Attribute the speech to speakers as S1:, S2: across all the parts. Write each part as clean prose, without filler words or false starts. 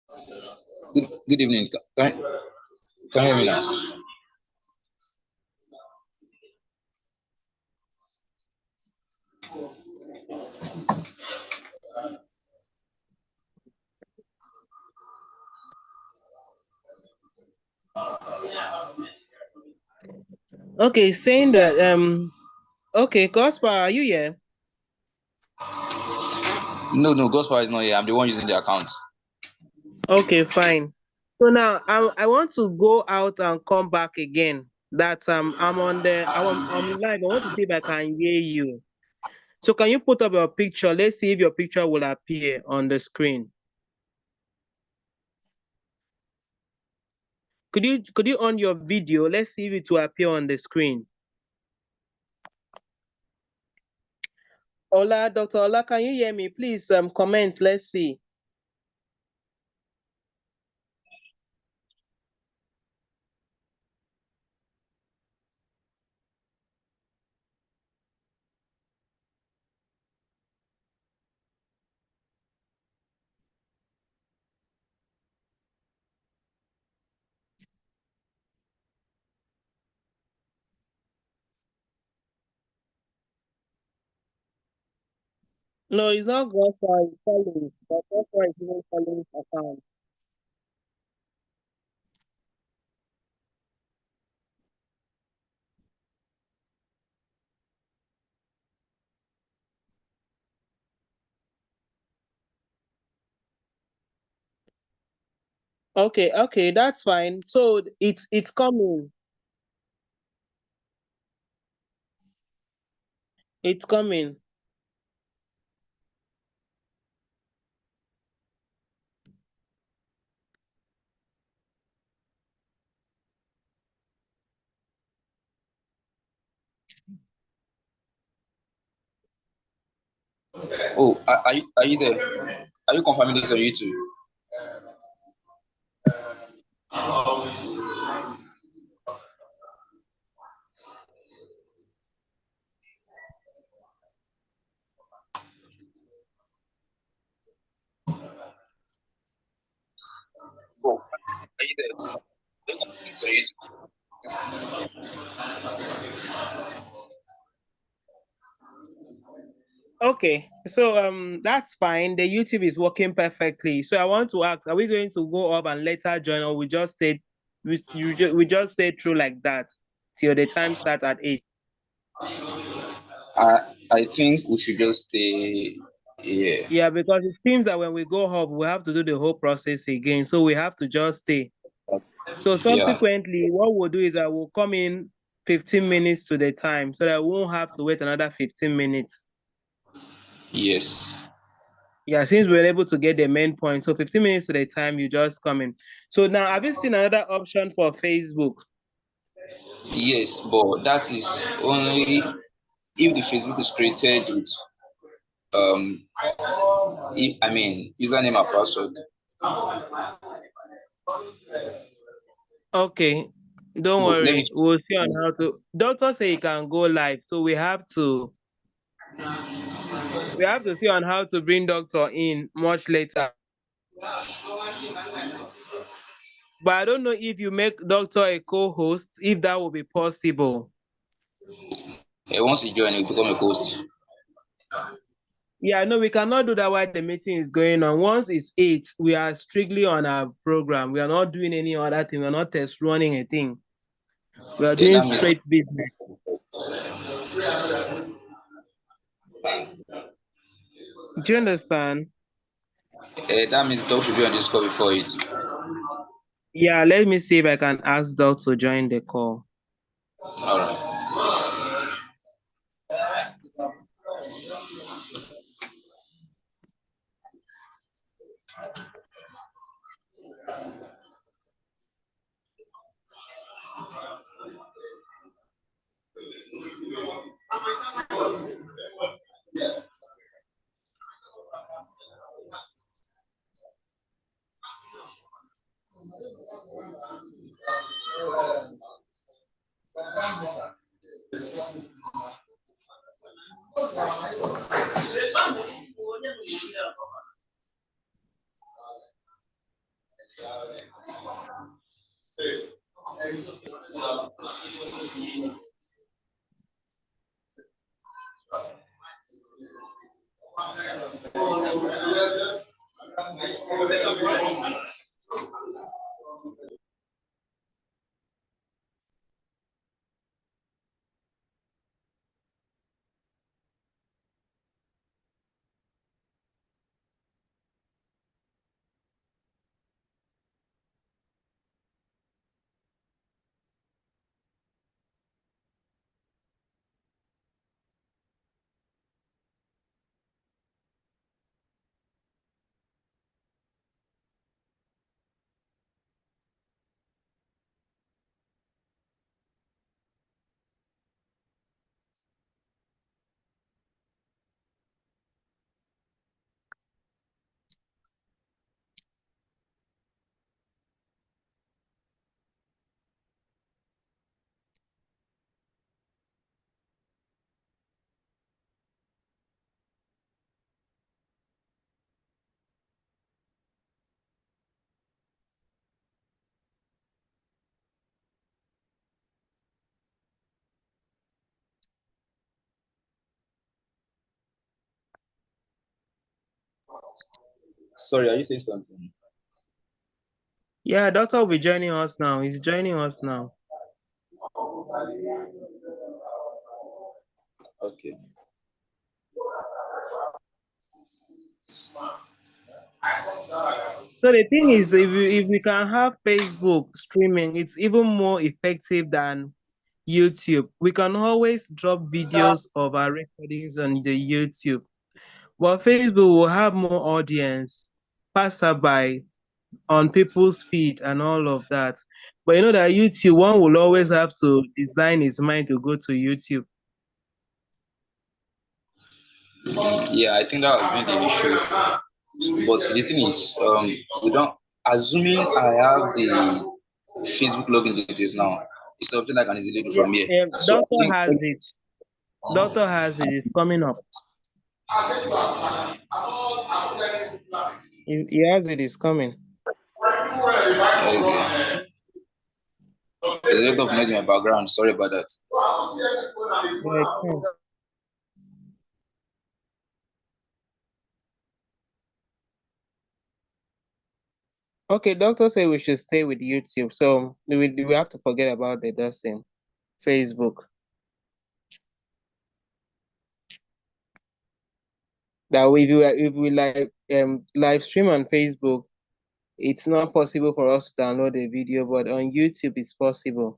S1: Good evening. Can you hear me now?
S2: Okay, saying that okay, Gospel, are you here?
S1: No, Gospel is not here. I'm the one using the account.
S2: Okay, fine. So now I want to go out and come back again. That I'm live. I want to see if I can hear you. So can you put up your picture? Let's see if your picture will appear on the screen. Could you on your video? Let's see if it will appear on the screen. Ola, Dr. Ola, can you hear me? Please comment. Let's see. No, it's not Gospel, it's Collins. But Gospel is even Collins' account. Okay, that's fine. So it's coming. It's coming.
S1: Oh, are you there? Are you confirming this on YouTube? Oh, are you there? Are you confirming this on YouTube?
S2: Okay, so that's fine. The YouTube is working perfectly. So I want to ask, are we going to go up and later join, or we just stay through like that till the time start at 8?
S1: I I think we should just stay here.
S2: Yeah, because it seems that when we go up, we have to do the whole process again. So we have to just stay. So
S1: Yeah.
S2: subsequently, what we'll do is I will come in 15 minutes to the time so that we won't have to wait another 15 minutes.
S1: Yes.
S2: Yeah, since we're able to get the main point. So 15 minutes to the time, you just come in. So now, have you seen another option for Facebook?
S1: Yes, but that is only if the Facebook is created with if I mean username and password.
S2: Okay, don't
S1: So let me
S2: worry. We'll see on how to. Doctor say you can go live, so we have to see on how to bring doctor in much later. But I don't know if you make doctor a co-host, if that will be possible.
S1: once you join, you become a host.
S2: Yeah, no, we cannot do that while the meeting is going on. Once it's 8, we are strictly on our program. We are not doing any other thing. We're not test running a thing. We are
S1: Then
S2: doing
S1: that means
S2: straight business. Do you understand?
S1: dog should be on this call before it.
S2: Yeah, let me see if I can ask Doc to join the call.
S1: All right. Sorry, are you saying something?
S2: Yeah, doctor will be joining us now. He's joining us now.
S1: Okay.
S2: So the thing is, if we can have Facebook streaming, it's even more effective than YouTube. We can always drop videos of our recordings on the YouTube. But Facebook will have more audience, passerby on people's feed and all of that. But you know that YouTube, one will always have to design his mind to go to YouTube.
S1: Yeah, I think that has been the issue. But the thing is, we don't. Assuming I have the Facebook login details now, it's something I can easily do
S2: Yeah,
S1: from here. So I
S2: doctor
S1: think
S2: has it. Doctor has it. It's coming up. He has it. It's coming.
S1: okay. There's a lot of noise in my background. Sorry about that.
S2: Yeah, it can. Okay, doctor say we should stay with YouTube. So we have to forget about the dusting. Facebook. That if we like live stream on Facebook, it's not possible for us to download a video, but on YouTube it's possible.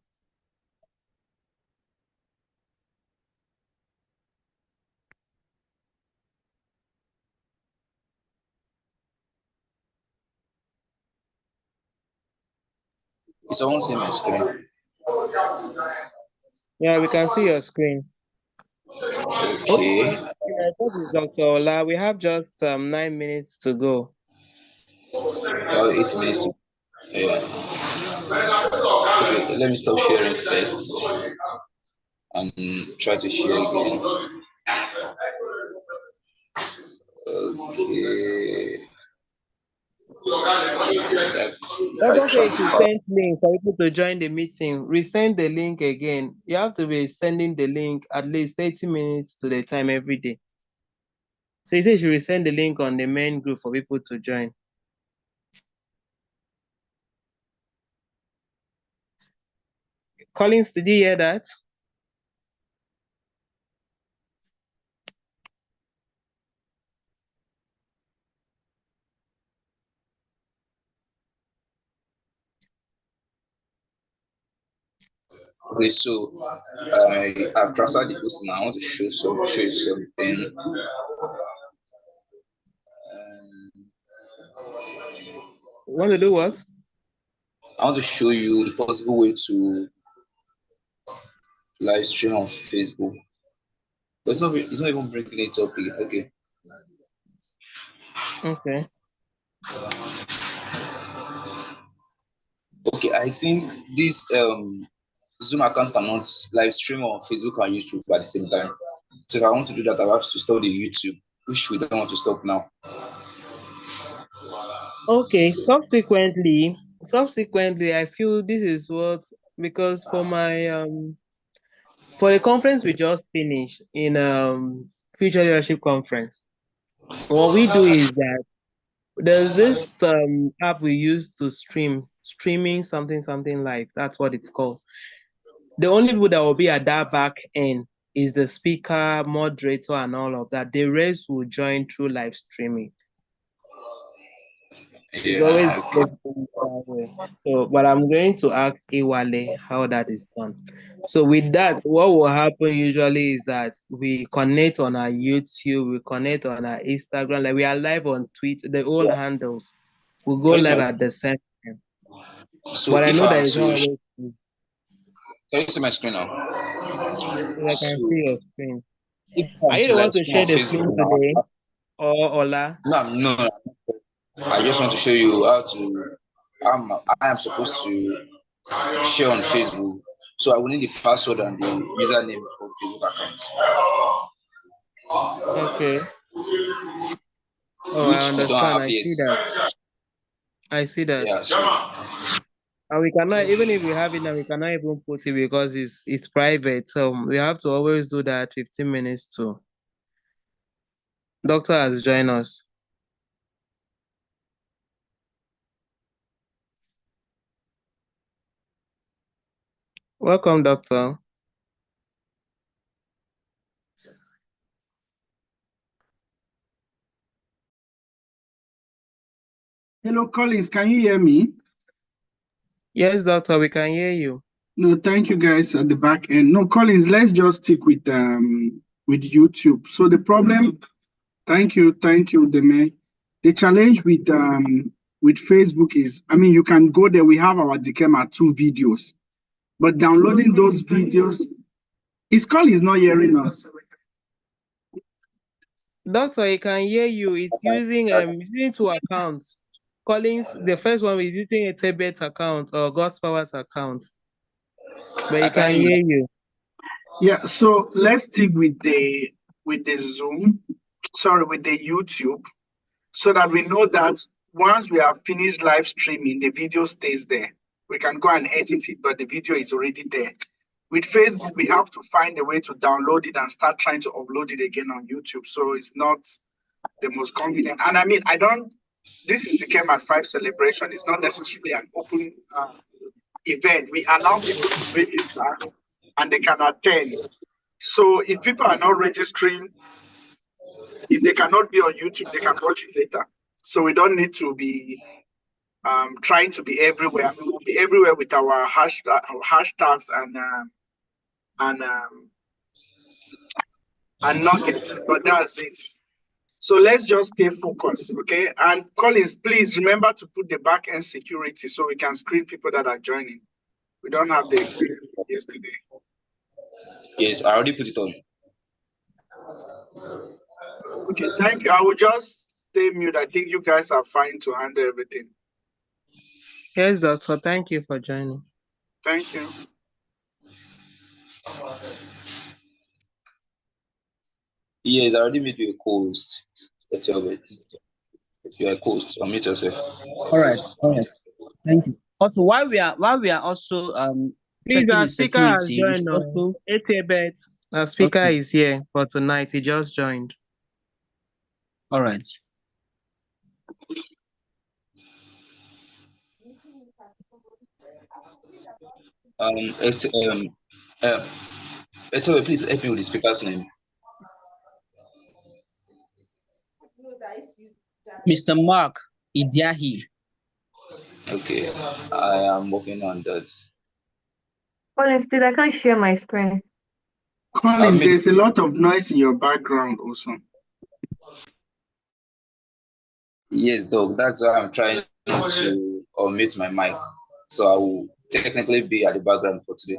S1: It's someone see my screen.
S2: Yeah, we can see your screen. Okay,
S1: Okay.
S2: I thought it's Dr. Ola. We have just 9 minutes to go.
S1: Well, 8 minutes to. Yeah. Okay. Let me stop sharing first and try to share again. Okay. If I
S2: Doctor say you should
S1: transfer.
S2: send link for people to join the meeting. Resend the link again. You have to be sending the link at least 30 minutes to the time every day. So he says you should resend the link on the main group for people to join. Collins, did you hear that?
S1: Okay, so I've transferred the post now. I want to show you something.
S2: You want to do what?
S1: I want to show you the possible way to live stream on Facebook. But it's not even bringing it up here. Okay.
S2: Okay.
S1: Okay, I think this Zoom account cannot live stream on Facebook and YouTube at the same time. So if I want to do that, I have to stop the YouTube, which we don't want to stop now.
S2: Okay. Subsequently, subsequently, I feel this is what, because for the conference we just finished in future leadership conference, what we do is that there's this app we use to streaming something live. That's what it's called. The only people that will be at that back end is the speaker, moderator, and all of that. The rest will join through live streaming. It's
S1: Yeah,
S2: always
S1: okay.
S2: possible that way. So, but I'm going to ask Iwale how that is done. So with that, what will happen usually is that we connect on our YouTube, we connect on our Instagram, like we are live on Twitter, the old handles. We go
S1: Where's
S2: live
S1: my
S2: at the same time.
S1: so
S2: But I
S1: if
S2: know
S1: I
S2: that
S1: am
S2: it's not
S1: to
S2: always true.
S1: can you see my screen now?
S2: Yes, I can
S1: So
S2: see your screen.
S1: if I'm
S2: Are you
S1: to
S2: the one
S1: live
S2: to
S1: stream
S2: share
S1: on
S2: the
S1: Facebook
S2: screen
S1: now,
S2: today, or Ola?
S1: no, I just want to show you how to. I am supposed to share on Facebook, so I will need the password and the username of Facebook account,
S2: Okay. Oh, I
S1: which we don't
S2: understand.
S1: have
S2: I
S1: yet.
S2: see that. I see that.
S1: Yeah, so
S2: And we cannot, even if we have it now, we cannot even put it because it's private. So we have to always do that 15 minutes too. Doctor has joined us. Welcome, doctor.
S3: Hello, Collins. Can you hear me?
S2: Yes, doctor, we can hear you.
S3: No, thank you guys at the back end. No, Collins, let's just stick with YouTube. So the problem, thank you, Deme. The challenge with Facebook is, I mean, you can go there. We have our Dekemp 2 videos, but downloading those videos, is Collins not hearing us?
S2: Doctor, he can hear you. It's using two accounts. Collins, the first one is using a Tibet account or God's Powers account, but
S1: I
S2: he
S1: can
S2: can
S1: hear you.
S2: hear you.
S3: Yeah. So let's stick with the Zoom. Sorry, with the YouTube, so that we know that once we have finished live streaming, the video stays there. We can go and edit it, but the video is already there. With Facebook, we have to find a way to download it and start trying to upload it again on YouTube. So it's not the most convenient. And I mean, this is the Came at 5 celebration. It's not necessarily an open event. We allow people to register and they can attend. So if people are not registering, if they cannot be on YouTube, they can watch it later. So we don't need to be trying to be everywhere. I mean, we'll be everywhere with our hashtags and um, and nuggets, but that's it. So let's just stay focused, okay? And Collins, please remember to put the back end security so we can screen people that are joining. We don't have the experience from yesterday.
S1: Yes, I already put it on.
S3: Okay, thank you. I will just stay mute. I think you guys are fine to handle everything.
S2: Yes, doctor. Thank you for joining.
S3: Thank you.
S1: Yes, I already made you a co-host. That's your bit. You're a co-host. Unmute yourself.
S4: All right, all right. Thank you. Also, while we are also
S2: Please,
S4: checking
S2: our
S4: the
S2: speaker has
S4: security, we
S2: joined
S4: should
S2: us.
S4: also
S2: Etebet, our speaker
S4: okay.
S2: is here for tonight. He just joined.
S4: All right.
S1: It's uh, please help me with the speaker's name.
S4: Mr. Mark Idiahi.
S1: Okay, I am working on that.
S5: Well, instead, I can't share my screen.
S3: Collins, there's a lot of noise in your background also.
S1: Yes, dog. That's why I'm trying to unmute my mic. So I will technically be at the background for today.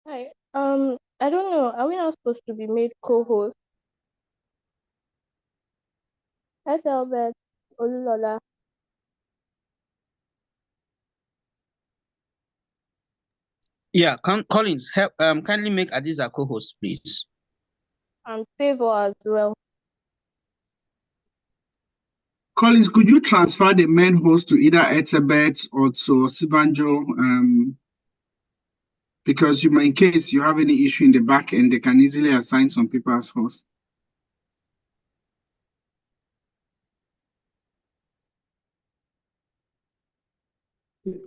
S5: Hi. I don't know. Are we not supposed to be made co-host? Hi, Albert. Olulola.
S4: Yeah, Collins, help kindly make Adiza co-host, please.
S5: And Favor as well.
S3: Collins, could you transfer the main host to either Etebet or to Sibanjo? Because in case you have any issue in the back end, they can easily assign some people as hosts.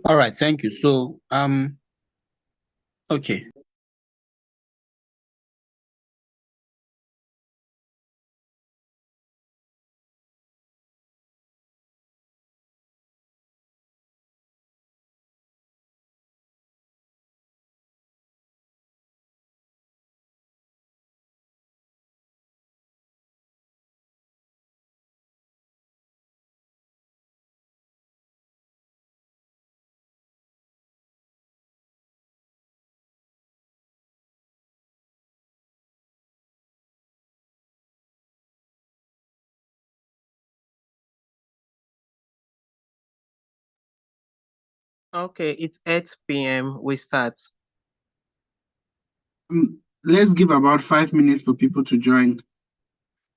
S4: All right, thank you. So okay.
S2: Okay, it's 8 p.m. We start.
S3: Let's give about 5 minutes for people to join.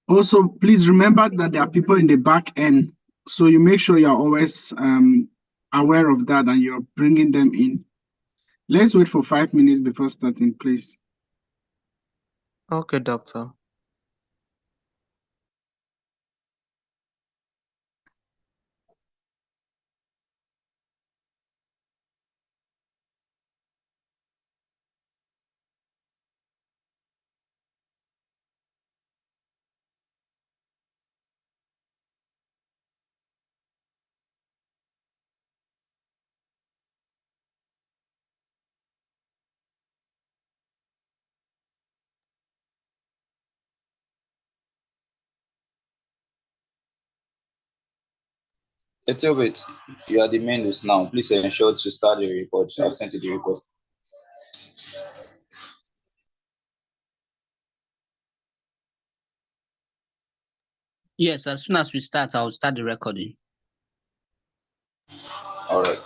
S3: Also, please remember that there are people in the back end, so you make sure you're always aware of that and you're bringing them in. Let's wait for 5 minutes before starting, please.
S2: Okay, doctor.
S1: Ethelbert, you are the main host now. Please ensure to start the record. I've sent you the request.
S4: Yes, as soon as we start, I'll start the recording.
S1: All right.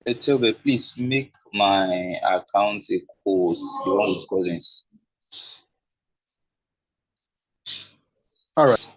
S1: Ethelbert, please make my account a host, the one with Collins.
S4: All right.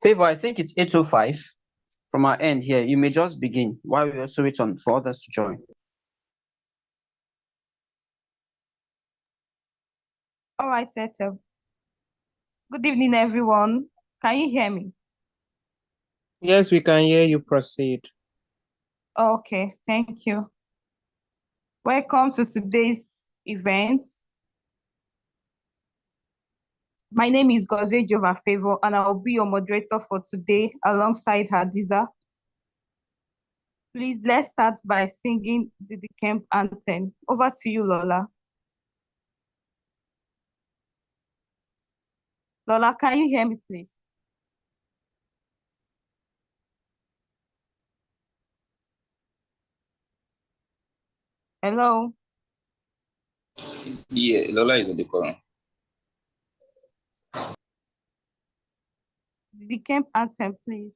S4: Favor, I think it's 8:05 from our end here. You may just begin while we also wait on for others to join.
S6: All right, settle. Good evening, everyone. Can you hear me?
S2: Yes, we can hear you. Proceed.
S6: Okay, thank you. Welcome to today's event. My name is Gozie Jova Favor, and I'll be your moderator for today alongside Hadiza. Please, let's start by singing the Dekemp anthem. Over to you, Lola. Lola, can you hear me, please? Hello?
S1: Yeah, Lola is on the call.
S6: The Dekemp anthem, please.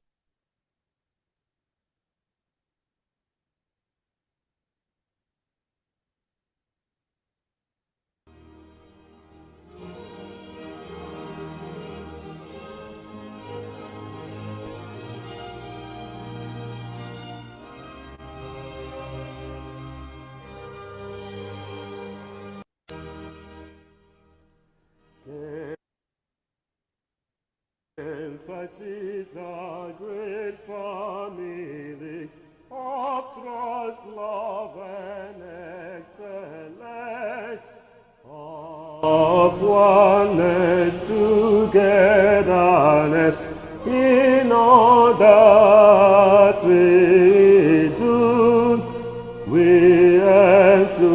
S7: But is a great family of trust, love, and excellence, of oneness, togetherness, in all that we do. We aim to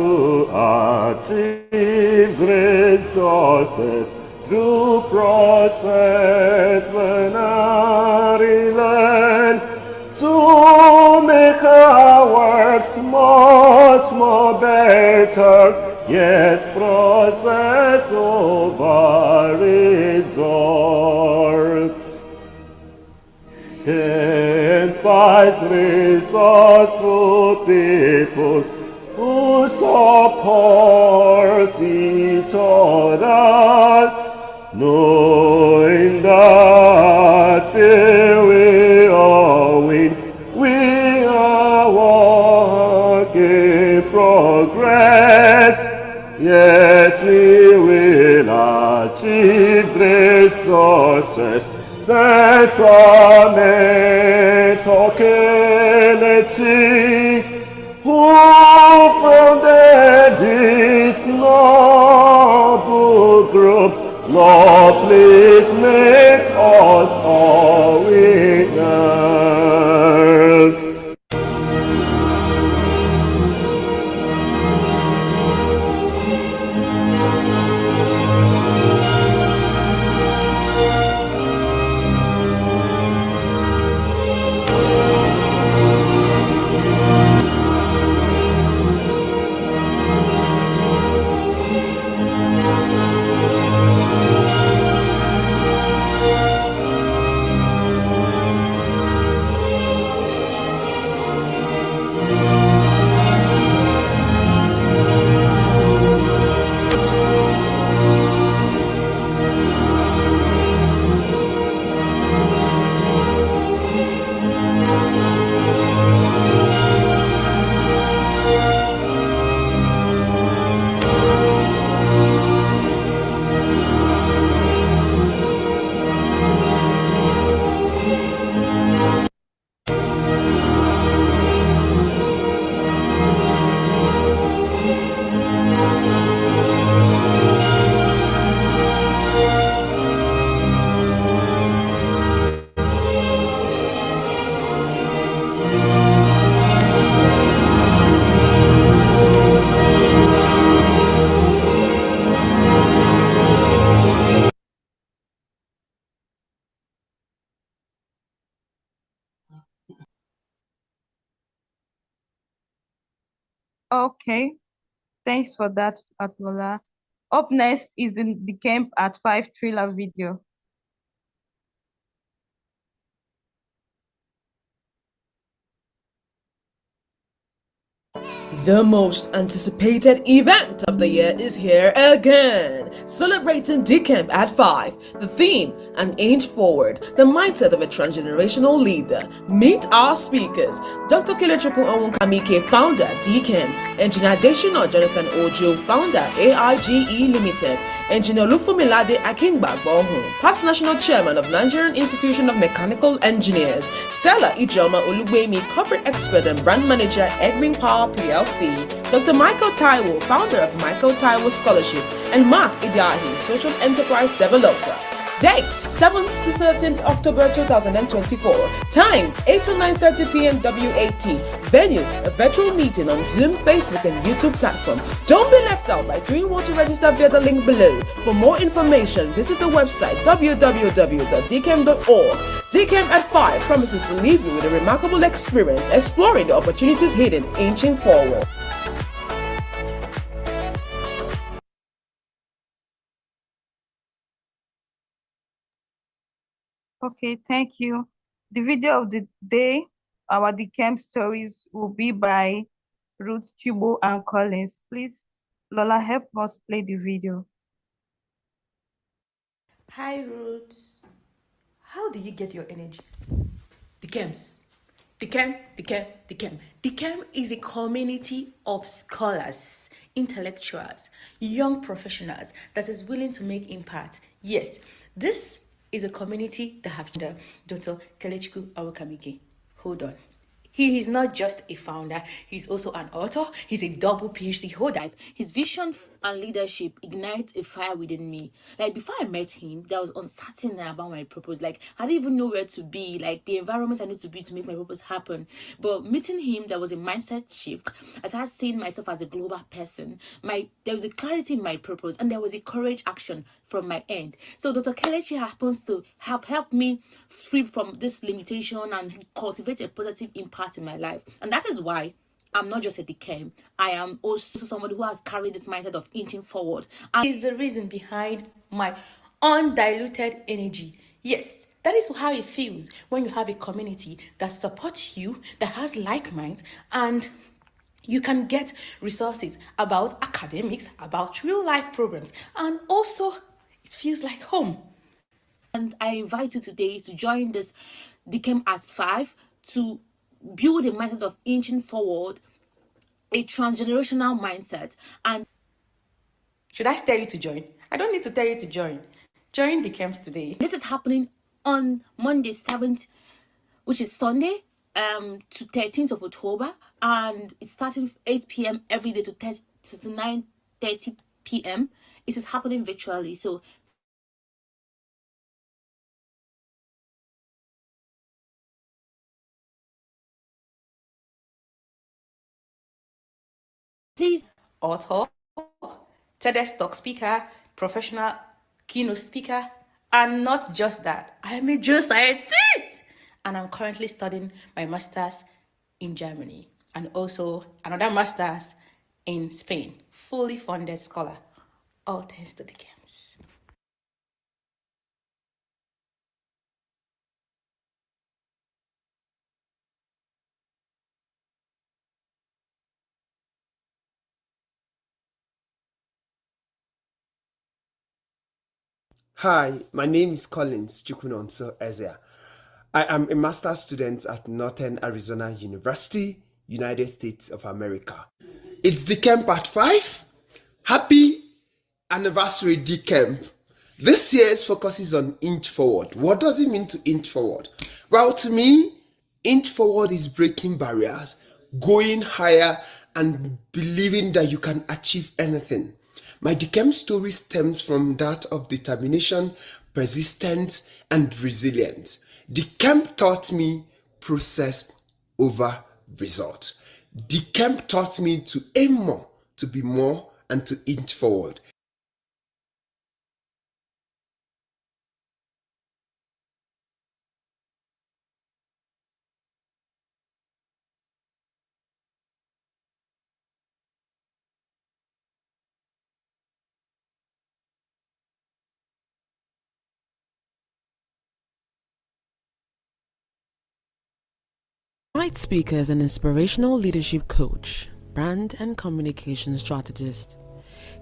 S7: achieve great success through process when I learn to make our works much more better. Yes, process over results. Empires, resourceful people who support each other, knowing that till we all win, we are work in progress. Yes, we will achieve great success. That's what made Kelechi, who founded this noble group. Lord, please make us all winners.
S6: Okay, thanks for that, Atmola. Up next is the Dekemp at 5 thriller video.
S8: The most anticipated event of the year is here again, celebrating Dekemp at 5. The theme, an inch forward, the mindset of a transgenerational leader. Meet our speakers, Dr. Kelechukwu Onwukamike, founder, Dekemp, Engineer Deshino Jonathan Ojo, founder, AIGE Limited, Engineer Lufumilade Akingbagbohun, past national chairman of Nigerian Institution of Mechanical Engineers, Stella Ijoma Olugbemi, corporate expert and brand manager, Egbin Power PLC, Dr. Michael Taiwo, founder of Michael Taiwo Scholarship, and Mark Idahi, social enterprise developer. Date 7th to 13th October 2024. Time 8 to 9:30 p.m. WAT. Venue a virtual meeting on Zoom, Facebook, and YouTube platform. Don't be left out by doing what to register via the link below. For more information, visit the website www.dekemp.org. Dekemp at 5 promises to leave you with a remarkable experience exploring the opportunities hidden, inching forward.
S6: Okay, thank you. The video of the day, our Dekemp stories, will be by Ruth Chubo and Collins. Please, Lola, help us play the video.
S9: Hi, Ruth. How do you get your energy? Dekemps. Dekemp. Dekemp is a community of scholars, intellectuals, young professionals that is willing to make impact. Yes, this is a community that have Dr. Kelechukwu Awokamike. Hold on. He is not just a founder, he's also an author, he's a double PhD holder. His vision and leadership ignites a fire within me. Like before I met him, there was uncertainty about my purpose. Like I didn't even know where to be, like the environment I need to be to make my purpose happen. But meeting him, there was a mindset shift. I started seeing myself as a global person. There was a clarity in my purpose and there was a courage action from my end. So Dr. Kelechi happens to have helped me free from this limitation and cultivate a positive impact in my life. And that is why I'm not just a Dekemp. I am also somebody who has carried this mindset of inching forward. And is the reason behind my undiluted energy. Yes, that is how it feels when you have a community that supports you, that has like minds, and you can get resources about academics, about real life programs, and also it feels like home. And I invite you today to join this Dekemp at 5 to build a mindset of inching forward, a transgenerational mindset. And should I tell you to join? I don't need to tell you to join. Join Dekemps today. This is happening on Monday 7th, which is Sunday, to 13th of October, and it's starting 8 p.m. every day to 9:30 p.m. It is happening virtually, so please, author, TEDx talk speaker, professional keynote speaker, and not just that, I'm a geoscientist, and I'm currently studying my master's in Germany and also another master's in Spain, fully funded scholar, all thanks to the games.
S10: Hi, my name is Collins Chukwunonso Ezea. I am a master's student at Northern Arizona University, United States of America. It's Dekemp at 5. Happy anniversary, Dekemp. This year's focuses on inch forward. What does it mean to inch forward? Well, to me, inch forward is breaking barriers, going higher, and believing that you can achieve anything. My Dekemp story stems from that of determination, persistence, and resilience. Dekemp taught me process over result. Dekemp taught me to aim more, to be more, and to inch forward.
S8: Night speakers and inspirational leadership coach. brand and communication strategist.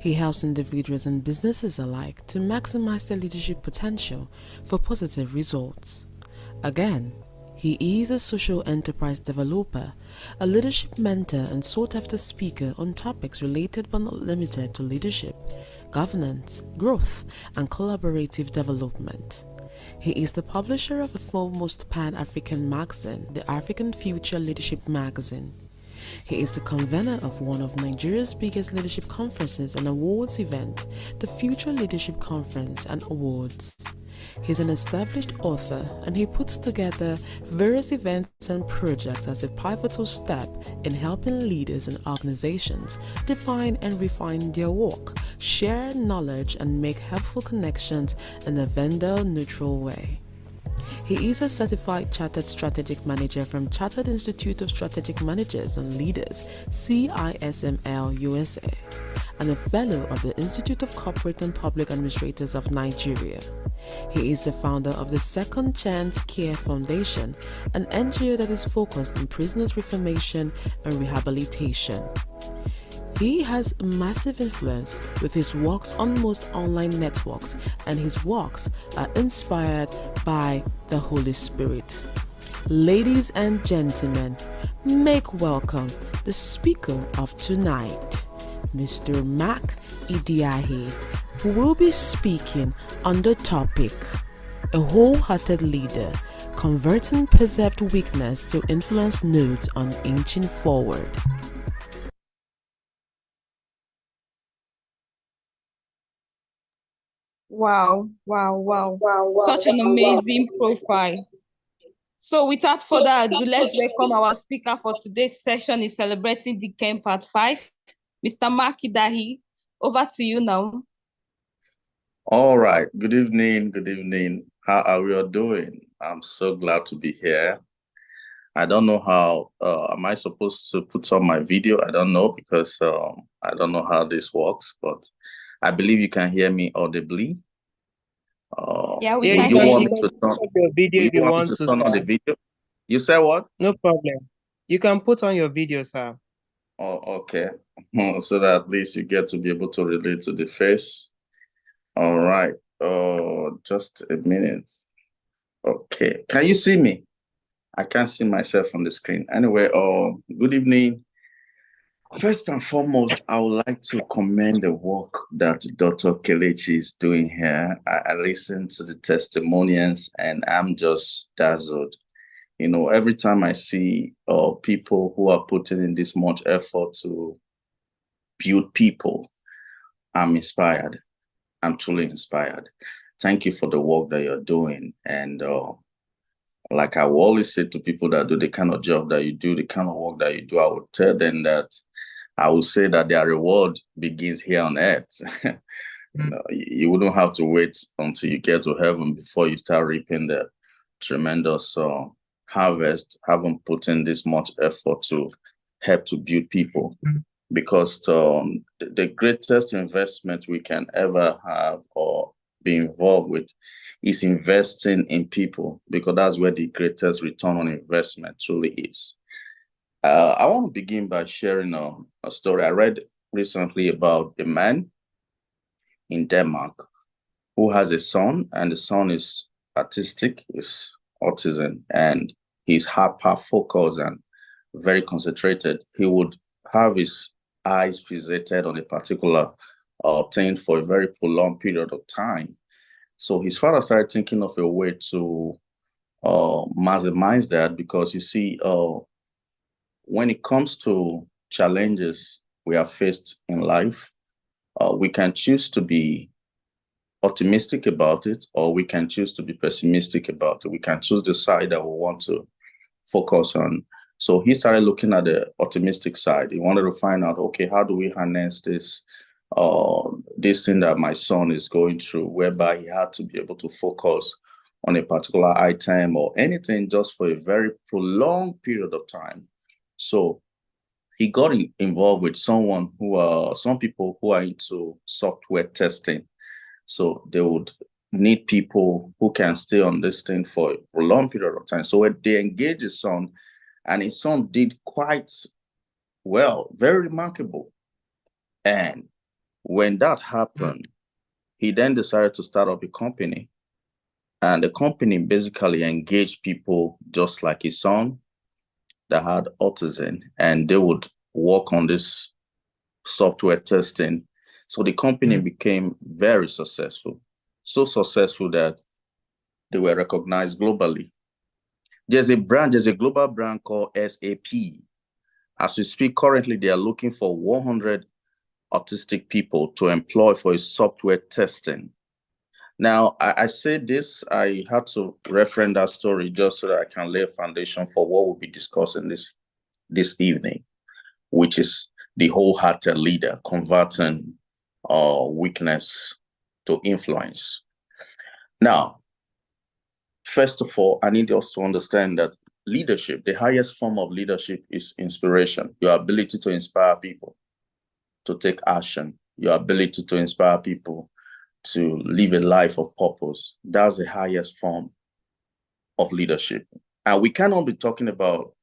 S8: He helps individuals and businesses alike to maximize their leadership potential for positive results. Again, he is a social enterprise developer, a leadership mentor and sought-after speaker on topics related but not limited to leadership, governance, growth, and collaborative development. He is the publisher of the foremost Pan-African magazine, the African Future Leadership Magazine. He is the convener of one of Nigeria's biggest leadership conferences and awards event, the Future Leadership Conference and Awards. He's an established author and he puts together various events and projects as a pivotal step in helping leaders and organizations define and refine their work, share knowledge, and make helpful connections in a vendor-neutral way. He is a certified Chartered Strategic Manager from Chartered Institute of Strategic Managers and Leaders, CISML USA, and a Fellow of the Institute of Corporate and Public Administrators of Nigeria. He is the founder of the Second Chance Care Foundation, an NGO that is focused on prisoners' reformation and rehabilitation. He has massive influence with his works on most online networks, and his works are inspired by the Holy Spirit. Ladies and gentlemen, make welcome the speaker of tonight, Mr. Mark Idiahi, who will be speaking on the topic, A Wholehearted Leader, Converting Perceived Weakness to Influence Notes on Inching Forward.
S6: Wow. Such an amazing profile. So without further ado, let's welcome our speaker for today's session is celebrating Dekemp Part 5, Mr. Mark Idahi. Over to you now.
S11: All right. Good evening. Good evening. How are we all doing? I'm so glad to be here. I don't know how, am I supposed to put on my video? I don't know because I don't know how this works, but I believe you can hear me audibly.
S6: Yeah, we
S2: Yeah,
S6: can
S2: you
S6: hear
S2: can
S6: you.
S2: put on your video if you
S11: want me
S2: want
S11: to
S2: to,
S11: turn on the
S2: sir.
S11: video? You said what?
S2: No problem. You can put on your video, sir.
S11: Oh, okay. So that at least you get to be able to relate to the face. All right. Just a minute. Okay. Can you see me? I can't see myself on the screen. Anyway, good evening. First and foremost, I would like to commend the work that Dr. Kelechi is doing here. I listened to the testimonials and I'm just dazzled. You know, every time I see people who are putting in this much effort to build people, I'm inspired. I'm truly inspired. Thank you for the work that you're doing. And like I will always say to people that do the kind of job that you do, the kind of work that you do, I would tell them that I would say that their reward begins here on earth. You wouldn't have to wait until you get to heaven before you start reaping the tremendous harvest, having put in this much effort to help to build people. Because the greatest investment we can ever have or be involved with is investing in people, because that's where the greatest return on investment truly is. I want to begin by sharing a story. I read recently about a man in Denmark who has a son, and the son is autistic, is autism, and he's hyper-focused and very concentrated. He would have his eyes fixated on a particular thing for a very prolonged period of time. So his father started thinking of a way to maximize that, because you see, when it comes to challenges we are faced in life, we can choose to be optimistic about it, or we can choose to be pessimistic about it. We can choose the side that we want to focus on. So he started looking at the optimistic side. He wanted to find out, okay, how do we harness this thing that my son is going through, whereby he had to be able to focus on a particular item or anything just for a very prolonged period of time. So he got involved with some people who are into software testing. So they would need people who can stay on this thing for a prolonged period of time. So they engaged his son, and his son did quite Well, very remarkable. And when that happened, he then decided to start up a company. And the company basically engaged people just like his son that had autism, and they would work on this software testing. So the company became very successful, so successful that they were recognized globally. There's a global brand called SAP. As we speak, currently, they are looking for 100 autistic people to employ for a software testing. Now, I say this, I had to reference that story just so that I can lay a foundation for what we'll be discussing this evening, which is the wholehearted leader converting weakness to influence. Now, first of all, I need us to understand that leadership, the highest form of leadership is inspiration, your ability to inspire people to take action, your ability to inspire people to live a life of purpose. That's the highest form of leadership. And we cannot be talking about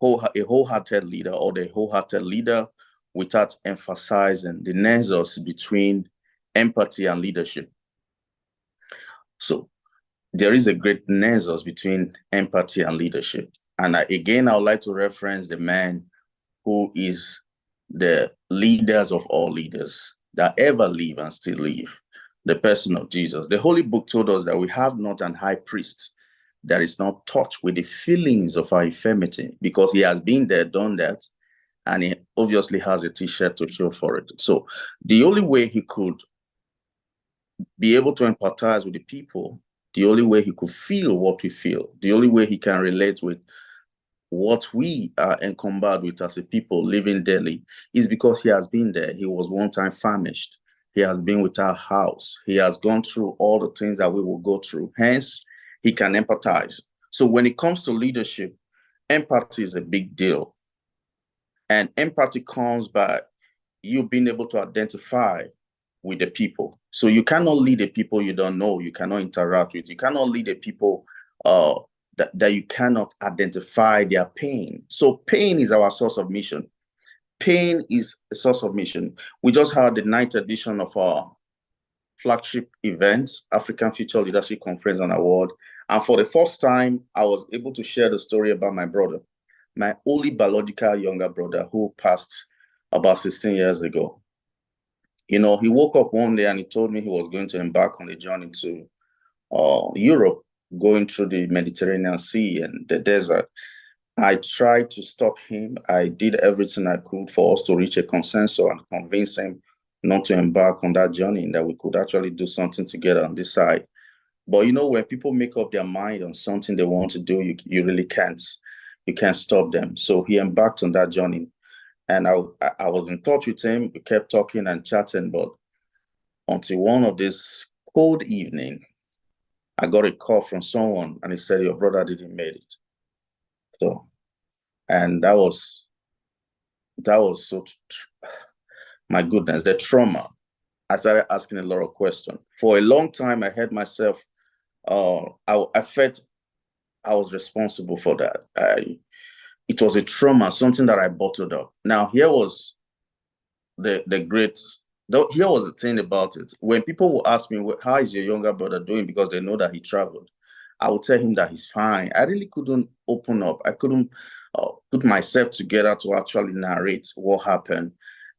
S11: a wholehearted leader or the wholehearted leader without emphasizing the nexus between empathy and leadership. So there is a great nexus between empathy and leadership. And again, I would like to reference the man who is the leaders of all leaders that ever live and still live, the person of Jesus. The Holy Book told us that we have not an high priest that is not touched with the feelings of our infirmity, because he has been there, done that, and he obviously has a t-shirt to show for it. So the only way he could be able to empathize with the people, the only way he could feel what we feel, the only way he can relate with what we are encumbered with as a people living daily, is because he has been there. He was one time famished. He has been with our house. He has gone through all the things that we will go through. Hence, he can empathize. So when it comes to leadership, empathy is a big deal. And empathy comes by you being able to identify with the people. So you cannot lead the people you don't know, you cannot interact with. You cannot lead the people that you cannot identify their pain. So pain is our source of mission. Pain is a source of mission. We just had the 9th edition of our flagship event, African Future Leadership Conference and Award. And for the first time, I was able to share the story about my brother, my only biological younger brother, who passed about 16 years ago. You know, he woke up one day and he told me he was going to embark on a journey to Europe, going through the Mediterranean Sea and the desert. I tried to stop him. I did everything I could for us to reach a consensus and convince him not to embark on that journey, and that we could actually do something together on this side. But you know, when people make up their mind on something they want to do, you really can't. You can't stop them. So he embarked on that journey. And I was in touch with him. We kept talking and chatting, but until one of this cold evening, I got a call from someone and he said, your brother didn't make it. So, and that was so, my goodness, the trauma. I started asking a lot of questions. For a long time, I had myself, I felt I was responsible for that. It was a trauma, something that I bottled up. Now, here was here was the thing about it. When people will ask me, how is your younger brother doing? Because they know that he traveled, I would tell him that he's fine. I really couldn't open up. I couldn't put myself together to actually narrate what happened.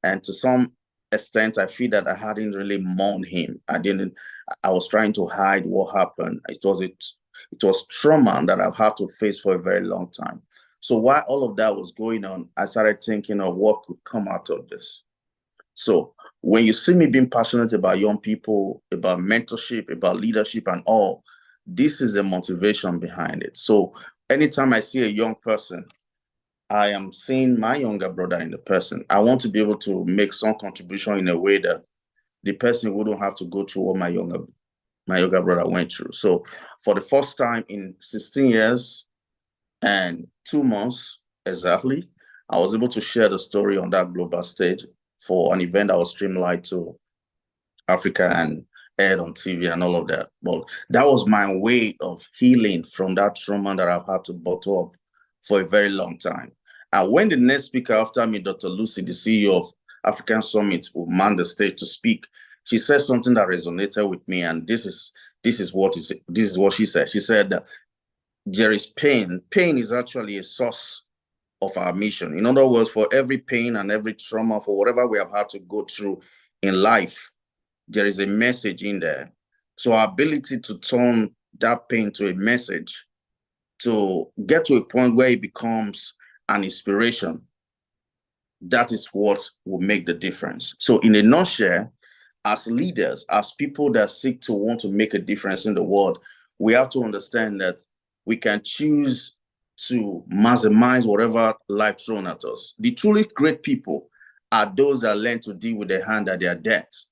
S11: And to some extent, I feel that I hadn't really mourned him. I was trying to hide what happened. It was trauma that I've had to face for a very long time. So while all of that was going on, I started thinking of what could come out of this. So when you see me being passionate about young people, about mentorship, about leadership and all, this is the motivation behind it. So anytime I see a young person, I am seeing my younger brother in the person. I want to be able to make some contribution in a way that the person wouldn't have to go through what my younger brother went through. So for the first time in 16 years and 2 months exactly, I was able to share the story on that global stage for an event that was streamlined to Africa and aired on TV and all of that. But that was my way of healing from that trauma that I've had to bottle up for a very long time. And when the next speaker after me, Dr. Lucy, the CEO of African Summit, will man the stage to speak, she said something that resonated with me, and this is what she said. She said that there is pain. Pain is actually a source of our mission. In other words, for every pain and every trauma, for whatever we have had to go through in life, there is a message in there. So our ability to turn that pain to a message, to get to a point where it becomes an inspiration, that is what will make the difference. So in a nutshell, as leaders, as people that seek to want to make a difference in the world, we have to understand that we can choose to maximize whatever life thrown at us. The truly great people are those that learn to deal with the hand that they are dealt.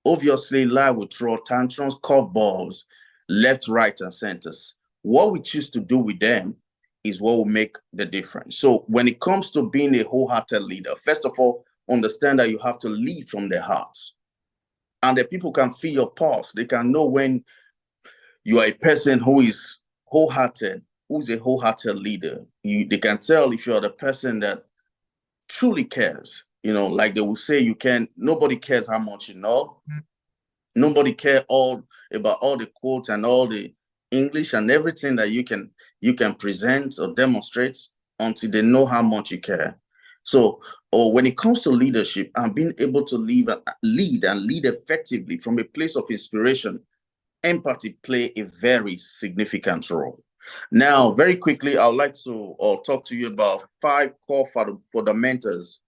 S11: Obviously, life will throw tantrums, curveballs, left, right, and centers. What we choose to do with them is what will make the difference. So when it comes to being a wholehearted leader, first of all, understand that you have to lead from the heart. And the people can feel your pulse. They can know when you are a person who is wholehearted, who's a wholehearted leader. They can tell if you are the person that truly cares. You know, like they will say, nobody cares how much you know. Nobody cares about all the quotes and all the English and everything that you can present or demonstrate until they know how much you care. So, or when it comes to leadership and being able to lead effectively from a place of inspiration, empathy play a very significant role. Now, very quickly, I would like to talk to you about 5 core fundamentals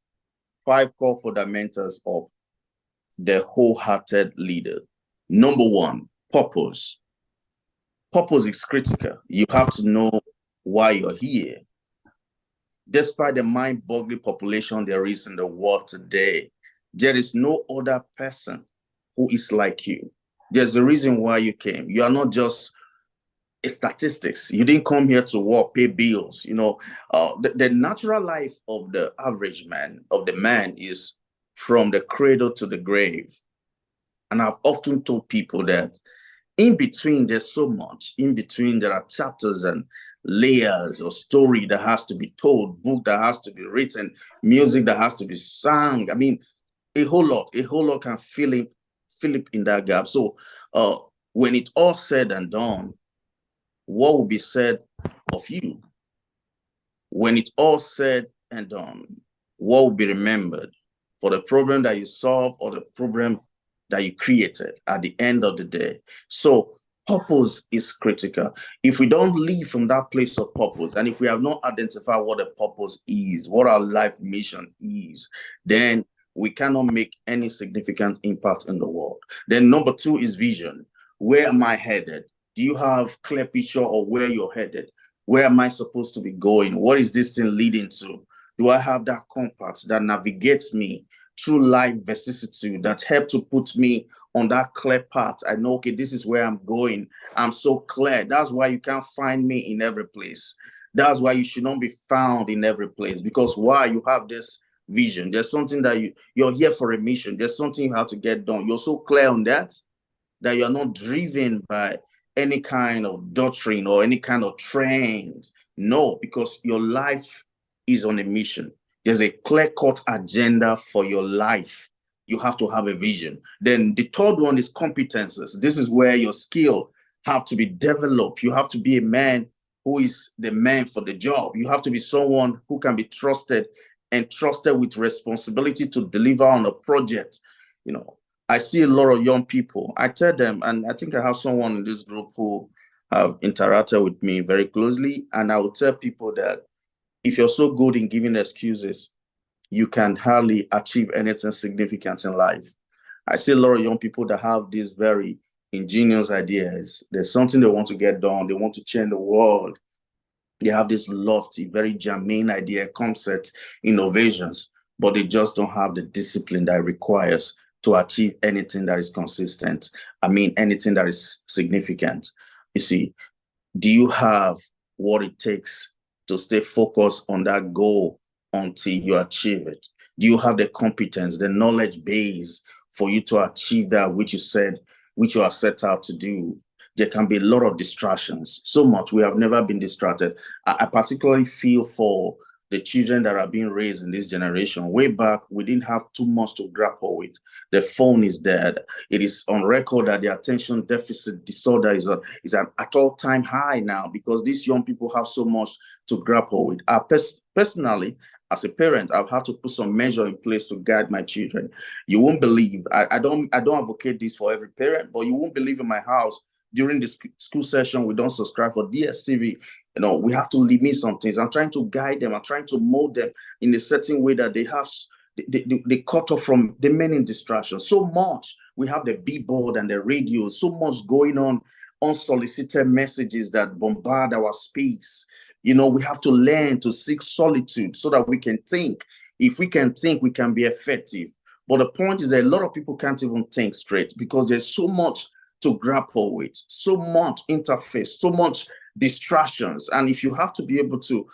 S11: of the wholehearted leader. Number 1, purpose. Purpose is critical. You have to know why you're here. Despite the mind-boggling population there is in the world today, there is no other person who is like you. There's a reason why you came. You are not just a statistics. You didn't come here to work, pay bills. You know, the natural life of the average man, of the man, is from the cradle to the grave. And I've often told people that in between, there's so much. In between, there are chapters and layers of story that has to be told, book that has to be written, music that has to be sung. I mean, a whole lot can fill in that gap. So when it's all said and done, what will be said of you? When it's all said and done, what will be remembered for the problem that you solve or the problem that you created at the end of the day? So purpose is critical. If we don't live from that place of purpose, and if we have not identified what a purpose is, what our life mission is, then we cannot make any significant impact in the world. Then number 2 is vision. Where am I headed? Do you have clear picture of where you're headed? Where am I supposed to be going? What is this thing leading to? Do I have that compass that navigates me through life vicissitude, that help to put me on that clear path? I know, okay, this is where I'm going. I'm so clear. That's why you can't find me in every place. That's why you should not be found in every place. Because why? You have this vision. There's something that you're here for a mission. There's something you have to get done. You're so clear on that you're not driven by any kind of doctrine or any kind of trend. No, because your life is on a mission. There's a clear-cut agenda for your life. You have to have a vision. Then the third one is competences. This is where your skill have to be developed. You have to be a man who is the man for the job. You have to be someone who can be trusted and trusted with responsibility to deliver on a project. You know, I see a lot of young people. I tell them, and I think I have someone in this group who have interacted with me very closely, and I will tell people that if you're so good in giving excuses, you can hardly achieve anything significant in life. I see a lot of young people that have these very ingenious ideas. There's something they want to get done. They want to change the world. They have this lofty, very germane idea, concept, innovations, but they just don't have the discipline that it requires to achieve anything that is consistent. I mean, anything that is significant. You see, do you have what it takes to stay focused on that goal until you achieve it? Do you have the competence, the knowledge base for you to achieve that which you are set out to do? There can be a lot of distractions, so much. We have never been distracted. I particularly feel for the children that are being raised in this generation. Way back, we didn't have too much to grapple with. The phone is dead. It is on record that the attention deficit disorder is at all-time high now because these young people have so much to grapple with. Personally, as a parent, I've had to put some measure in place to guide my children. You won't believe, I don't advocate this for every parent, but you won't believe in my house, during the school session, we don't subscribe for DSTV. You know, we have to limit some things. I'm trying to guide them. I'm trying to mold them in a certain way that they have, they cut off from the many distractions. So much. We have the billboard and the radio, so much going on, unsolicited messages that bombard our space. You know, we have to learn to seek solitude so that we can think. If we can think, we can be effective. But the point is that a lot of people can't even think straight because there's so much to grapple with, so much interface, so much distractions. And if you have to be able to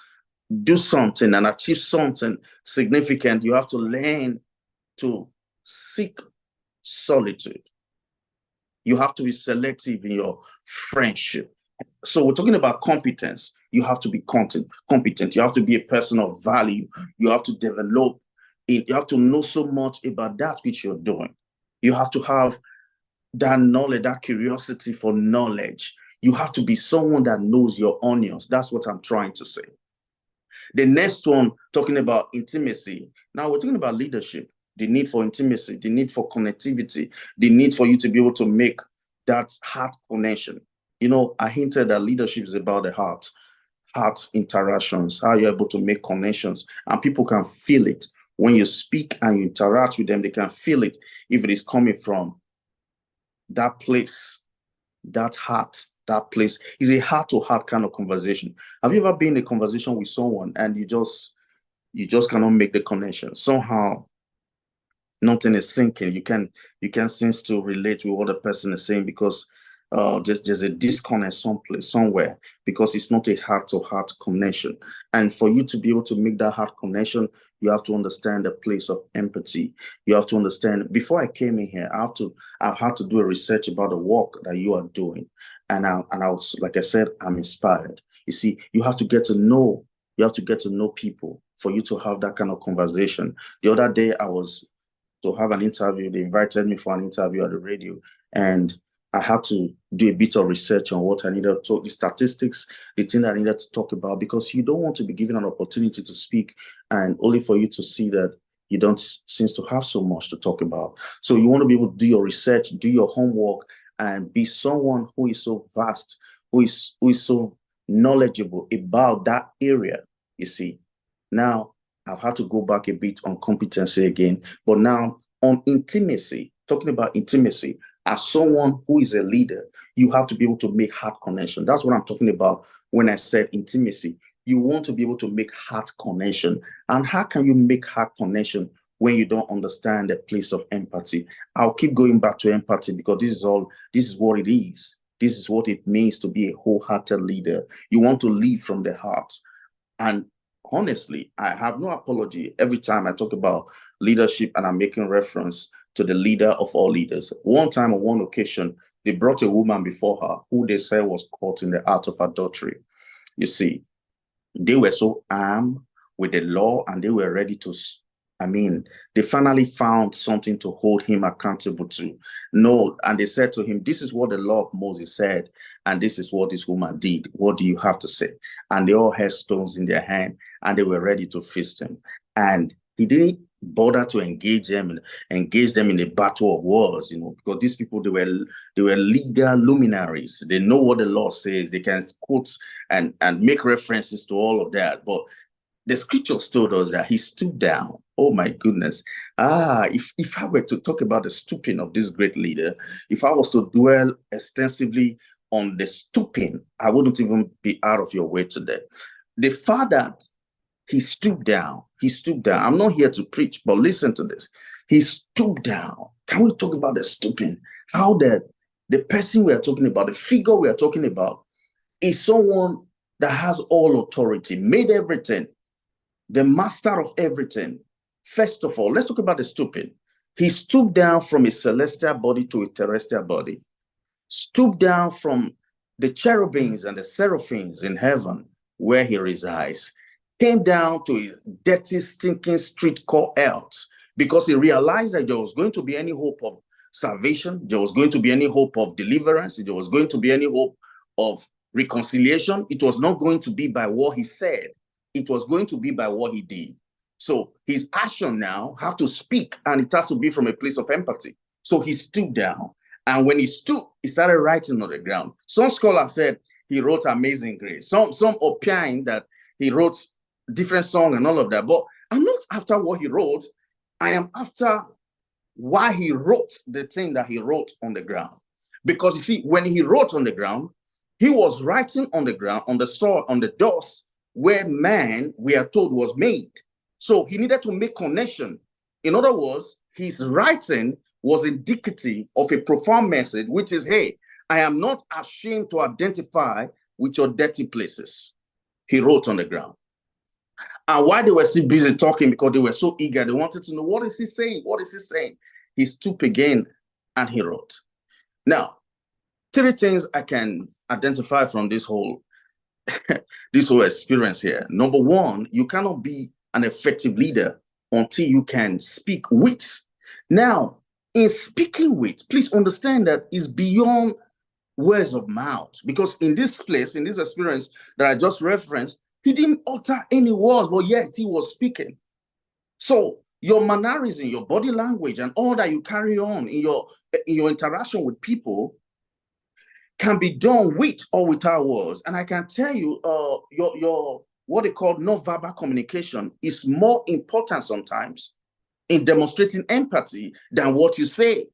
S11: do something and achieve something significant, you have to learn to seek solitude. You have to be selective in your friendship. So we're talking about competence. You have to be competent. You have to be a person of value. You have to develop it. You have to know so much about that which you're doing. You have to have that knowledge, that curiosity for knowledge. You have to be someone that knows your onions. That's what I'm trying to say. The next one, talking about intimacy. Now we're talking about leadership, the need for intimacy, the need for connectivity, the need for you to be able to make that heart connection. You know, I hinted that leadership is about the heart interactions, how you're able to make connections, and people can feel it. When you speak and you interact with them, they can feel it if it is coming from that place, that heart, that place. Is a heart-to-heart kind of conversation. Have you ever been in a conversation with someone and you just cannot make the connection? Somehow nothing is sinking. You can sense to relate with what the person is saying because there's a disconnect someplace, somewhere, because it's not a heart-to-heart connection. And for you to be able to make that heart connection, you have to understand the place of empathy. You have to understand, before I came in here, I've had to do a research about the work that you are doing. And I was, like I said, I'm inspired. You see, you have to get to know people for you to have that kind of conversation. The other day I was to have an interview. They invited me for an interview at the radio, and I had to do a bit of research on what I needed to talk, the statistics, the thing that I needed to talk about, because you don't want to be given an opportunity to speak and only for you to see that you don't seem to have so much to talk about. So you want to be able to do your research, do your homework, and be someone who is so vast, who is so knowledgeable about that area, you see. Now, I've had to go back a bit on competency again, but now on intimacy, talking about intimacy, as someone who is a leader, you have to be able to make heart connection. That's what I'm talking about when I said intimacy. You want to be able to make heart connection. And how can you make heart connection when you don't understand the place of empathy? I'll keep going back to empathy because this is what it is. This is what it means to be a wholehearted leader. You want to lead from the heart. And honestly, I have no apology every time I talk about leadership and I'm making reference to the leader of all leaders. One time on one occasion, they brought a woman before her who they said was caught in the act of adultery. You see, they were so armed with the law and they were ready to, they finally found something to hold him accountable to. No, and they said to him, this is what the law of Moses said, and this is what this woman did. What do you have to say? And they all had stones in their hand and they were ready to face him. And he didn't bother to engage them in a battle of words, because these people, they were legal luminaries. They know what the law says. They can quote and make references to all of that. But the scriptures told us that he stood down. Oh my goodness. If I were to talk about the stooping of this great leader, if I was to dwell extensively on the stooping, I wouldn't even be out of your way today. The fact that he stooped down. I'm not here to preach, but listen to this. He stooped down. Can we talk about the stooping? How the person we are talking about, the figure we are talking about, is someone that has all authority, made everything, the master of everything. First of all, let's talk about the stooping. He stooped down from a celestial body to a terrestrial body. Stooped down from the cherubims and the seraphims in heaven where he resides, came down to a dirty, stinking street called Earth because he realized that there was going to be any hope of salvation, there was going to be any hope of deliverance, there was going to be any hope of reconciliation. It was not going to be by what he said. It was going to be by what he did. So his action now have to speak, and it has to be from a place of empathy. So he stooped down. And when he stooped, he started writing on the ground. Some scholars said he wrote Amazing Grace. Some opined that he wrote different songs and all of that. But I'm not after what he wrote. I am after why he wrote the thing that he wrote on the ground. Because you see, when he wrote on the ground, he was writing on the ground, on the soil, on the dust, where man, we are told, was made. So he needed to make connection. In other words, his writing was indicative of a profound message, which is, hey, I am not ashamed to identify with your dirty places. He wrote on the ground. And while they were still busy talking, because they were so eager, they wanted to know, what is he saying? What is he saying? He stooped again and he wrote. Now, 3 things I can identify from this whole experience here. Number one, you cannot be an effective leader until you can speak with. Now, in speaking with, please understand that it's beyond words of mouth, because in this place, in this experience that I just referenced, he didn't utter any words, but yet he was speaking. So your mannerism, your body language, and all that you carry on in your interaction with people can be done with or without words. And I can tell you, your what they call non-verbal communication is more important sometimes in demonstrating empathy than what you say.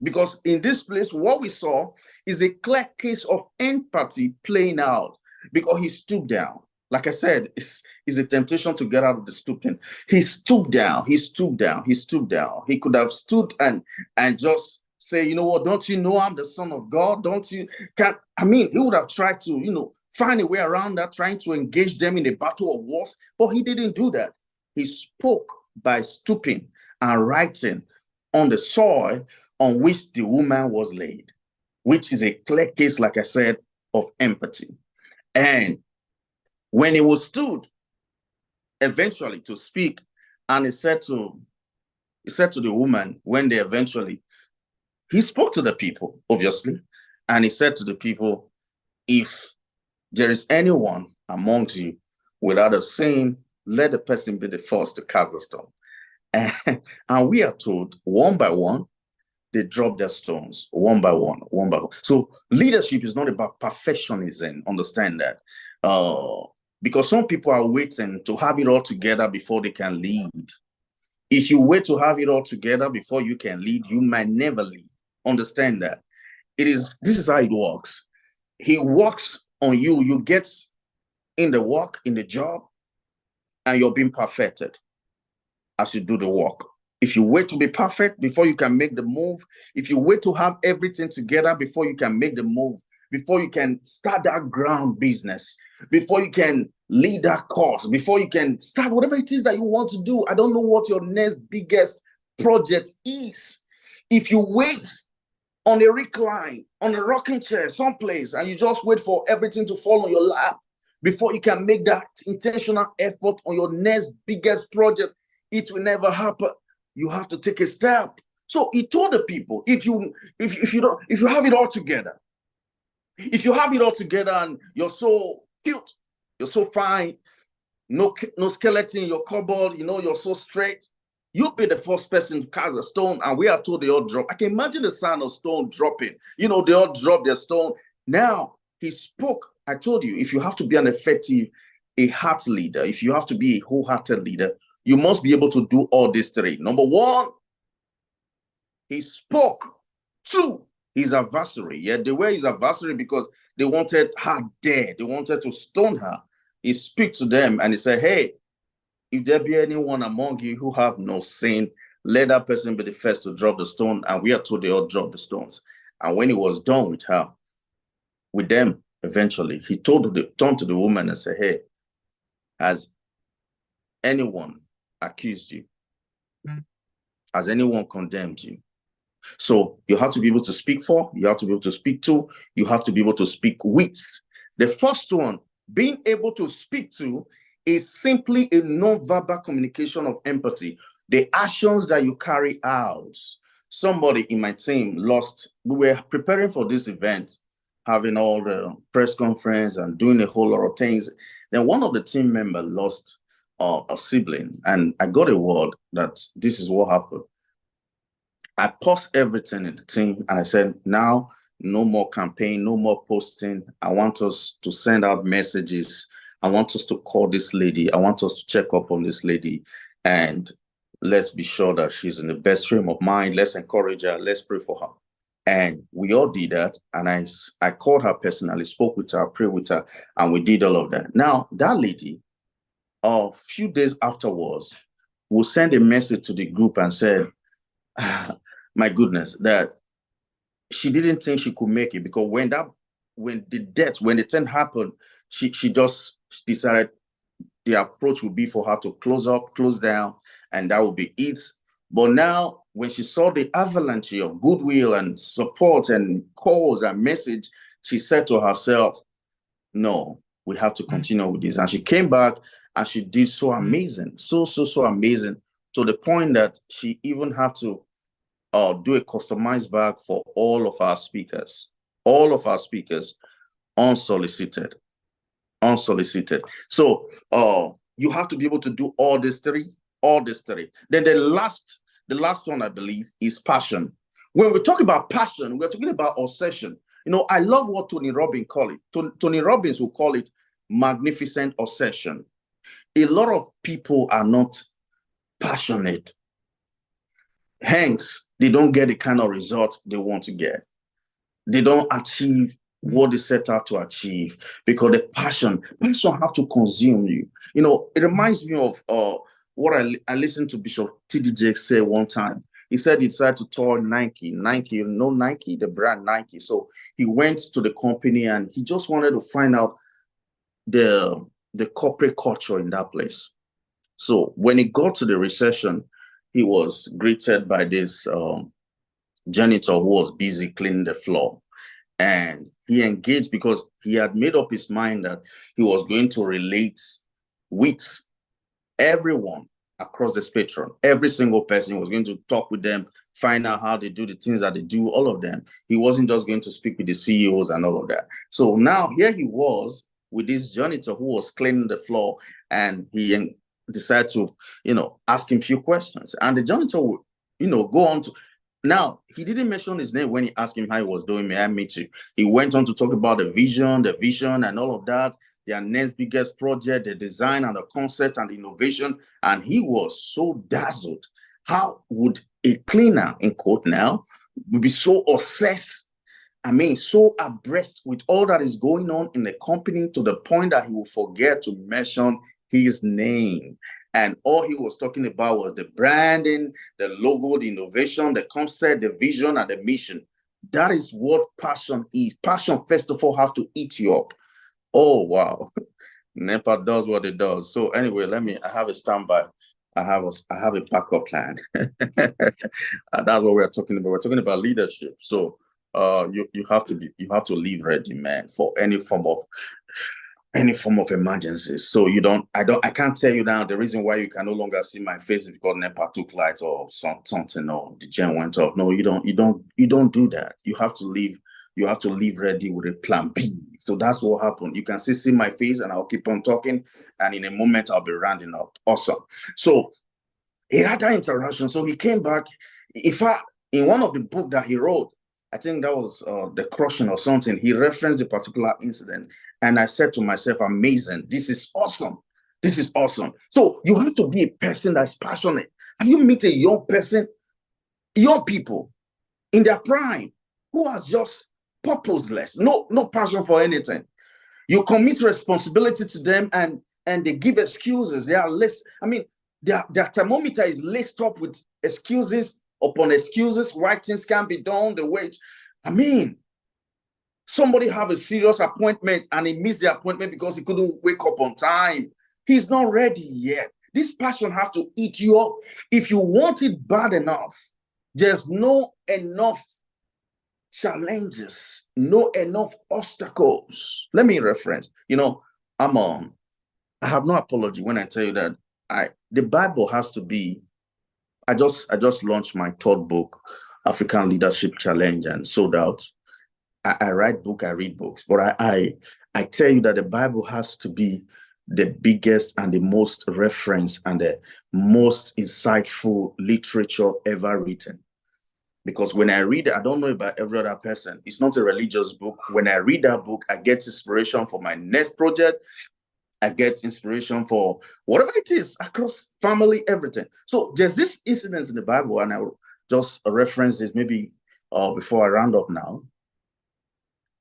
S11: Because in this place, what we saw is a clear case of empathy playing out, because he stooped down. Like I said, it's a temptation to get out of the stooping. He stooped down, he stooped down, he stooped down. He could have stood and just say, you know what, don't you know I'm the Son of God? Don't you? He would have tried to, find a way around that, trying to engage them in a battle of words, but he didn't do that. He spoke by stooping and writing on the soil on which the woman was laid, which is a clear case, like I said, of empathy. And when he was stood eventually to speak, and he said to the woman, when they eventually, he spoke to the people, obviously, and he said to the people, if there is anyone amongst you without a sin, let the person be the first to cast the stone. And we are told, one by one, they drop their stones, one by one, one by one. So leadership is not about perfectionism, understand that. Because some people are waiting to have it all together before they can lead. If you wait to have it all together before you can lead, you might never lead. Understand that. This is how it works. He works on you, you get in the work, in the job, and you're being perfected as you do the work. If you wait to be perfect before you can make the move, if you wait to have everything together before you can make the move, before you can start that ground business, before you can lead that course, before you can start whatever it is that you want to do, I don't know what your next biggest project is. If you wait on a recline, on a rocking chair, someplace, and you just wait for everything to fall on your lap before you can make that intentional effort on your next biggest project, it will never happen. You have to take a step. So he told the people, if you have it all together, if you have it all together and you're so cute, you're so fine, no skeleton in your cupboard, you're so straight, you'll be the first person to cast a stone. And we are told they all drop. I can imagine the sound of stone dropping. They all drop their stone. Now he spoke. I told you, if you have to be an effective, a heart leader, if you have to be a wholehearted leader, you must be able to do all these 3. Number 1, he spoke to his adversary. Yeah, they were his adversary because they wanted her dead. They wanted to stone her. He spoke to them and he said, hey, if there be anyone among you who have no sin, let that person be the first to drop the stone. And we are told they all dropped the stones. And when he was done with them, eventually, he turned to the woman and said, hey, has anyone accused you? Has anyone condemned you? So you have to be able to speak for, you have to be able to speak to, you have to be able to speak with. The first one, being able to speak to, is simply a non-verbal communication of empathy. The actions that you carry out. Somebody in my team lost, we were preparing for this event, having all the press conference and doing a whole lot of things. Then one of the team members lost a sibling, and I got a word that this is what happened. I paused everything in the team and I said, now, no more campaign, no more posting. I want us to send out messages. I want us to call this lady. I want us to check up on this lady. And let's be sure that she's in the best frame of mind. Let's encourage her. Let's pray for her. And we all did that. And I called her personally, spoke with her, prayed with her, and we did all of that. Now, that lady, a few days afterwards, will send a message to the group and said, my goodness, that she didn't think she could make it, because when the thing happened, she just decided the approach would be for her to close down, and that would be it. But now, when she saw the avalanche of goodwill and support and calls and message, she said to herself, no, we have to continue with this. And she came back and she did so amazing, so amazing, to the point that she even had to do a customized bag for all of our speakers, unsolicited. So you have to be able to do all these three. Then the last one, I believe, is passion. When we talk about passion, we're talking about obsession. I love what Tony Robbins call it. Tony Robbins will call it magnificent obsession. A lot of people are not passionate. Hence, they don't get the kind of result they want to get. They don't achieve what they set out to achieve, because the passion have to consume you. It reminds me of what I listened to Bishop TDJ say one time. He said he decided to tour Nike, Nike, the brand Nike. So he went to the company and he just wanted to find out the corporate culture in that place. So when he got to the reception, he was greeted by this janitor who was busy cleaning the floor. And he engaged because he had made up his mind that he was going to relate with everyone across the spectrum. Every single person was going to talk with them, find out how they do the things that they do, all of them. He wasn't just going to speak with the CEOs and all of that. So now here he was with this janitor who was cleaning the floor, and he decided to, ask him a few questions. And the janitor would, go on to, now, he didn't mention his name when he asked him how he was doing. May I meet you? He went on to talk about the vision and all of that, their next biggest project, the design and the concept and the innovation. And he was so dazzled. How would a cleaner, in quote now, be so obsessed, so abreast with all that is going on in the company, to the point that he will forget to mention his name? And all he was talking about was the branding, the logo, the innovation, the concept, the vision, and the mission. That is what passion is. Passion, first of all, have to eat you up. Oh, wow. NEPA does what it does. So anyway, I have a standby. I have a backup plan. That's what we're talking about. We're talking about leadership. So you have to leave ready, man, for any form of emergency. So I can't tell you now the reason why you can no longer see my face is because NEPA took light or something, or the gen went off. No, you don't do that. You have to leave ready with a plan B. So that's what happened. You can see my face, and I'll keep on talking, and in a moment I'll be rounding up. Awesome. So he had that interaction. So he came back. In fact, in one of the books that he wrote, I think that was The Crushing or something, he referenced the particular incident. And I said to myself, amazing, this is awesome. So you have to be a person that's passionate. Have you met a young people in their prime, who are just purposeless, no passion for anything? You commit responsibility to them, and they give excuses. They are less, their thermometer is laced up with excuses upon excuses, why things can't be done the way somebody have a serious appointment and he missed the appointment because he couldn't wake up on time. He's not ready yet. This passion has to eat you up. If you want it bad enough, there's no enough challenges, no enough obstacles. Let me reference, I'm I have no apology when I tell you that the Bible has to be. I just launched my third book, African Leadership Challenge, and sold out. I write book, I read books, but I tell you that the Bible has to be the biggest and the most referenced and the most insightful literature ever written. Because when I read it, I don't know about every other person. It's not a religious book. When I read that book, I get inspiration for my next project. I get inspiration for whatever it is across family, everything. So there's this incident in the Bible, and I will just reference this maybe before I round up now.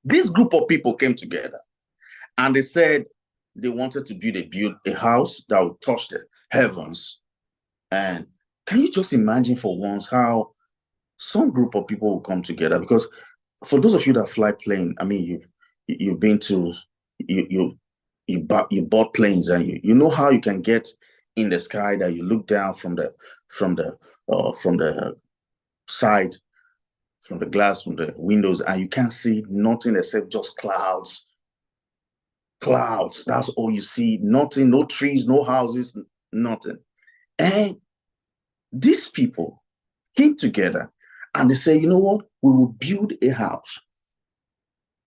S11: This group of people came together and they said they wanted to build a house that would touch the heavens. And can you just imagine for once how some group of people will come together? Because for those of you that fly plane, I mean, you've been to you bought planes, and you know how you can get in the sky, that you look down from the side, from the glass, from the windows, and you can't see nothing except just clouds. Clouds, that's all you see. Nothing, no trees, no houses, nothing. And these people came together and they say, you know what? We will build a house.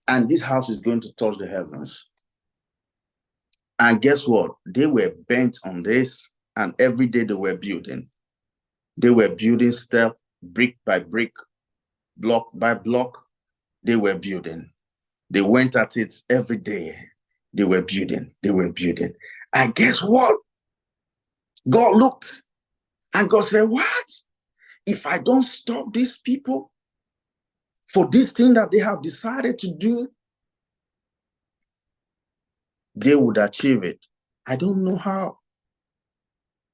S11: And this house is going to touch the heavens. And guess what? They were bent on this, and every day they were building. They were building step, brick by brick, block by block. They were building. They went at it every day. They were building. They were building. And guess what? God looked and God said, what? If I don't stop these people for this thing that they have decided to do, they would achieve it. I don't know how.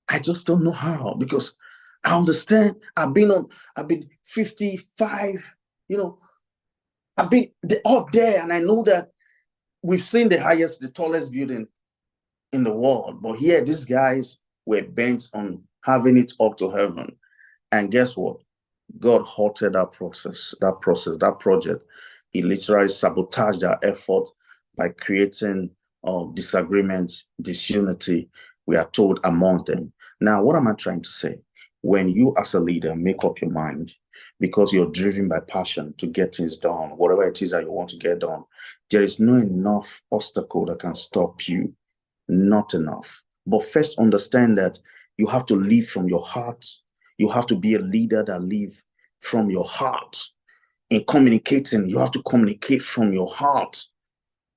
S11: I just don't know how, because I understand. I've been 55, I've been up there, and I know that we've seen the highest, the tallest building in the world. But here, these guys were bent on having it up to heaven. And guess what? God halted that project. He literally sabotaged their effort by creating disagreements, disunity, we are told, amongst them. Now, what am I trying to say? When you as a leader make up your mind, because you're driven by passion to get things done, whatever it is that you want to get done, there is no enough obstacle that can stop you. Not enough. But first understand that you have to live from your heart. You have to be a leader that lives from your heart. In communicating, you have to communicate from your heart.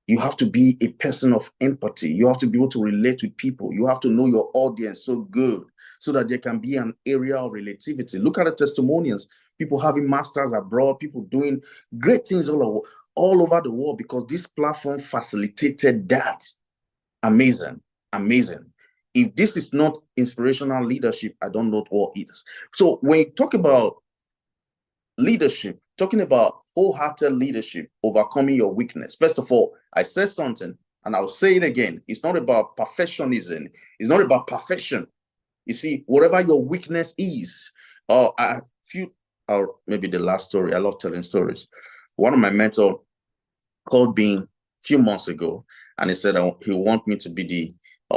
S11: You have to be a person of empathy. You have to be able to relate with people. You have to know your audience so good so that there can be an area of relativity. Look at the testimonials. People having masters abroad, people doing great things all over the world, because this platform facilitated that. Amazing. If this is not inspirational leadership, I don't know what is. So when you talk about leadership, talking about wholehearted leadership, overcoming your weakness, first of all, I said something, and I'll say it again. It's not about perfectionism. It's not about perfection. You see, whatever your weakness is, maybe the last story, I love telling stories. One of my mentors called me a few months ago, and he said he want me to be the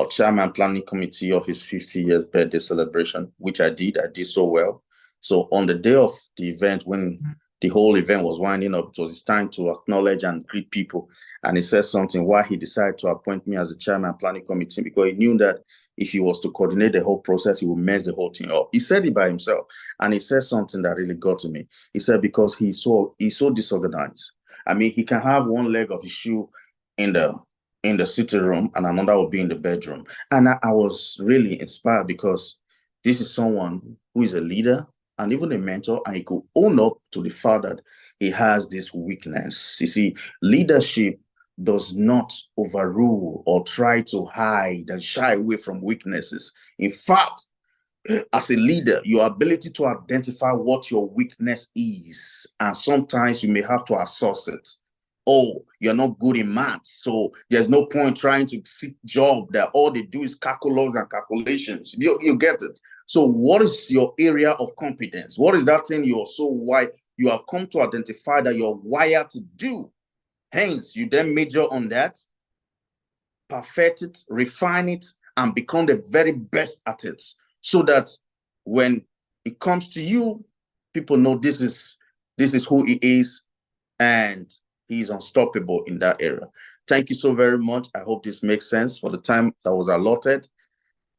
S11: chairman planning committee of his 50 years birthday celebration, which I did. I did so well. So on the day of the event, when the whole event was winding up, it was his time to acknowledge and greet people. And he said something why he decided to appoint me as the chairman planning committee, because he knew that if he was to coordinate the whole process, he would mess the whole thing up. He said it by himself. And he said something that really got to me. He said, because he's so disorganized. I mean, he can have one leg of his shoe in the sitting room and another will be in the bedroom. And I was really inspired, because this is someone who is a leader and even a mentor, and he could own up to the fact that he has this weakness. You see, leadership does not overrule or try to hide and shy away from weaknesses. In fact, as a leader, your ability to identify what your weakness is, and sometimes you may have to assess it. Oh, you're not good in math, so there's no point trying to seek job that all they do is calculus and calculations. You get it. So what is your area of competence? What is that thing you're so wide you have come to identify that you're wired to do? Hence, you then major on that. perfect it, refine it, and become the very best at it, so that when it comes to you, people know this is who he is, and he's unstoppable in that area. Thank you so very much. I hope this makes sense for the time that was allotted,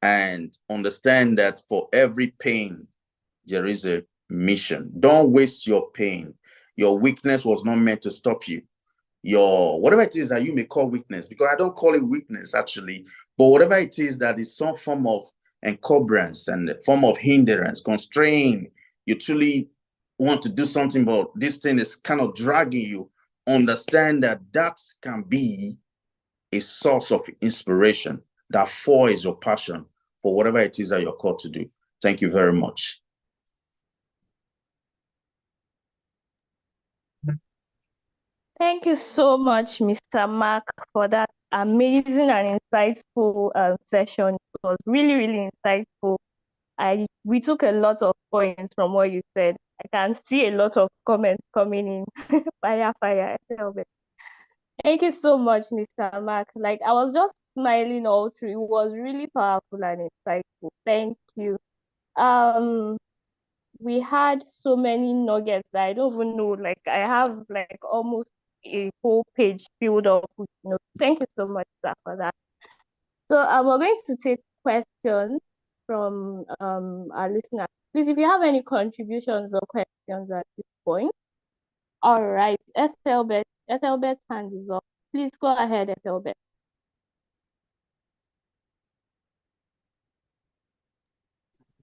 S11: and understand that for every pain, there is a mission. Don't waste your pain. Your weakness was not meant to stop you. Your whatever it is that you may call weakness, because I don't call it weakness actually, but whatever it is that is some form of encumbrance and a form of hindrance, constraint, you truly want to do something, but this thing is kind of dragging you. Understand that that can be a source of inspiration. That for is your passion for whatever it is that you're called to do. Thank you very much.
S6: Thank you so much, Mr. Mark, for that amazing and insightful session. It was really, really insightful. We took a lot of points from what you said. I can see a lot of comments coming in. Fire, fire. Thank you so much, Mr. Mark. Like, I was just smiling all through. It was really powerful and insightful. Thank you. We had so many nuggets that I don't even know. Like, I have like almost a whole page filled up with notes. Thank you so much, sir, for that. So we're going to take questions from our listeners. Please, if you have any contributions or questions at this point. All right, Ethelbert's hand is up. Please go ahead, Ethelbert.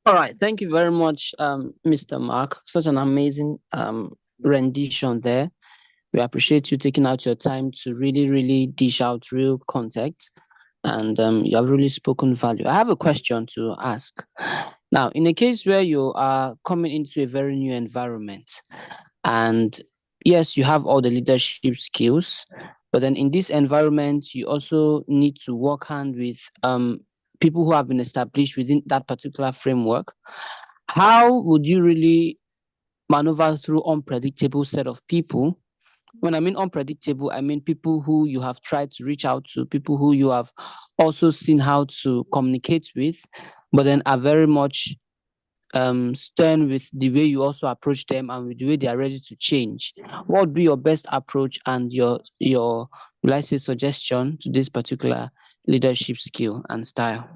S4: All right, thank you very much, Mr. Mark. Such an amazing rendition there. We appreciate you taking out your time to really, really dish out real context, and you have really spoken value. I have a question to ask. Now, in a case where you are coming into a very new environment, and yes, you have all the leadership skills, but then in this environment, you also need to work hand with people who have been established within that particular framework. How would you really maneuver through unpredictable set of people? When I mean unpredictable, I mean people who you have tried to reach out to, people who you have also seen how to communicate with, but then are very much stern with the way you also approach them and with the way they are ready to change. What would be your best approach and your will I say suggestion to this particular leadership skill and style?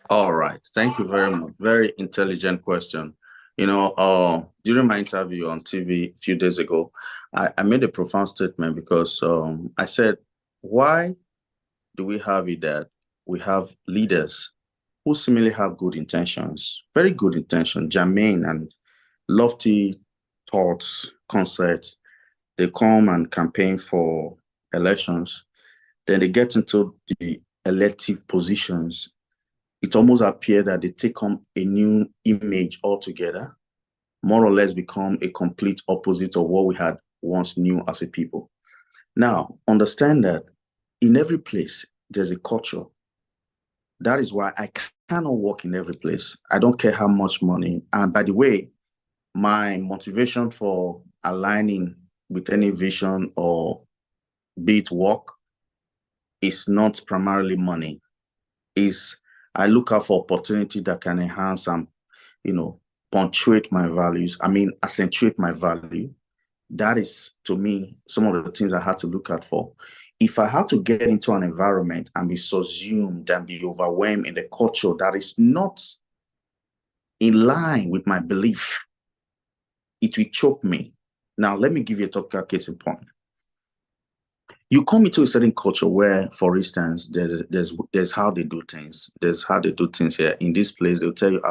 S11: All right. Thank you very much. Very intelligent question. During my interview on TV a few days ago, I made a profound statement because I said, why do we have it that we have leaders who seemingly have good intentions, very good intention, germane and lofty thoughts, concepts. They come and campaign for elections. Then they get into the elective positions. It almost appears that they take on a new image altogether, more or less become a complete opposite of what we had once knew as a people. Now, understand that in every place, there's a culture. That is why I cannot work in every place. I don't care how much money. And by the way, my motivation for aligning with any vision or be it work is not primarily money. Is I look out for opportunity that can enhance and, punctuate my values. I mean, accentuate my value. That is, to me, some of the things I had to look out for. If I had to get into an environment and be subsumed and be overwhelmed in the culture that is not in line with my belief, it will choke me. Now, let me give you a topical case in point. You come into a certain culture where, for instance, there's how they do things. There's how they do things here. In this place, they'll tell you,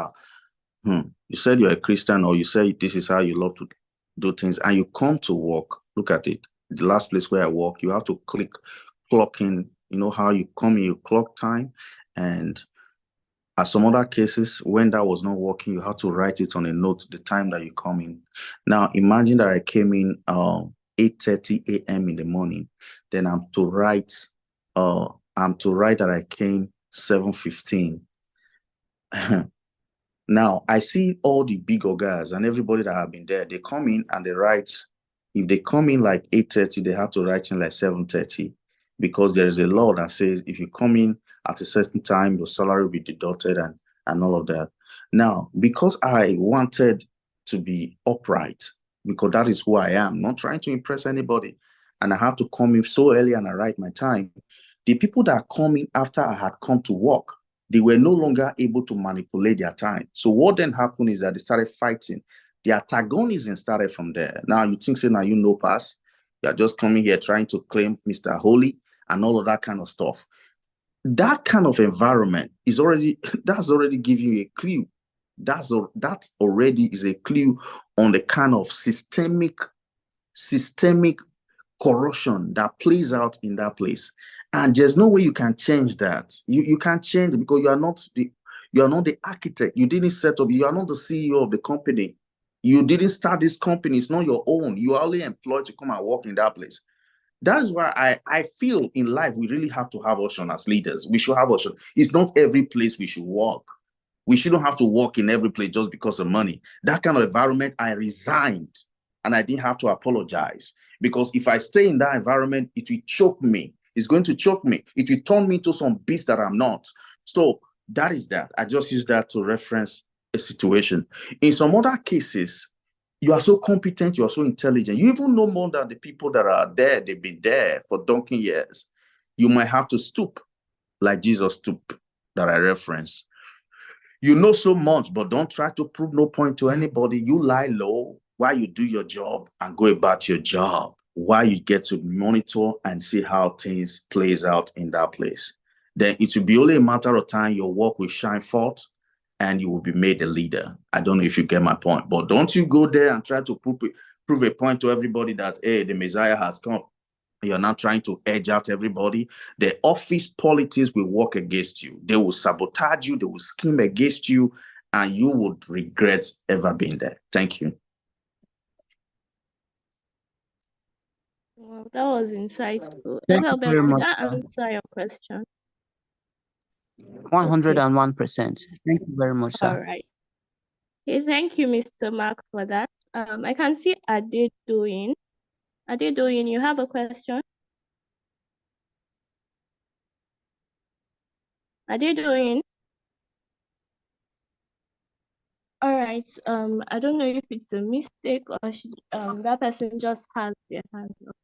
S11: you said you're a Christian, or you say this is how you love to do things, and you come to work. Look at it. The last place where I work, you have to clock in. You know how you come in, you clock time, and at some other cases, when that was not working, you have to write it on a note, the time that you come in. Now, imagine that I came in 8:30 a.m. in the morning. Then I'm to write that I came 7:15. Now, I see all the big guys and everybody that have been there. They come in and they write. If they come in like 8:30, they have to write in like 7:30. because there is a law that says if you come in at a certain time, your salary will be deducted and all of that. Now, because I wanted to be upright, because that is who I am, not trying to impress anybody, and I have to come in so early and I write my time, the people that are coming after I had come to work, they were no longer able to manipulate their time. So what then happened is that they started fighting. The antagonism started from there. Now you think, say, now you know pass. You're just coming here trying to claim Mr. Holy and all of that kind of stuff. That kind of environment is already, that's already giving you a clue. That already is a clue on the kind of systemic corruption that plays out in that place. And there's no way you can change that. You can't change it because you are not the architect. You didn't set up, you are not the CEO of the company. You didn't start this company, it's not your own. You are only employed to come and work in that place. That is why I feel in life we really have to have option as leaders. We should have option. It's not every place we should work. We shouldn't have to work in every place just because of money. That kind of environment, I resigned and I didn't have to apologize. Because if I stay in that environment, it will choke me. It's going to choke me. It will turn me into some beast that I'm not. So that is that. I just use that to reference a situation. In some other cases, you are so competent, you are so intelligent. You even know more than the people that are there. They've been there for donkey years. You might have to stoop like Jesus stooped that I reference. You know so much, but don't try to prove no point to anybody. You lie low while you do your job and go about your job, while you get to monitor and see how things plays out in that place. Then it will be only a matter of time your work will shine forth and you will be made a leader. I don't know if you get my point, but don't you go there and try to prove a point to everybody that, hey, the Messiah has come. You're not trying to edge out everybody. The office politics will work against you. They will sabotage you. They will scheme against you, and you would regret ever being there. Thank you.
S12: Well, that was insightful.
S4: Thank you
S12: Elizabeth,
S4: very
S12: did
S4: much.
S12: that answer your question?
S4: 101%. Thank you very much,
S12: All
S4: sir.
S12: right. Okay, thank you, Mr. Mark, for that. I can see Ade doing. You have a question? Ade doing. All right. I don't know if it's a mistake or that person just has their hand up.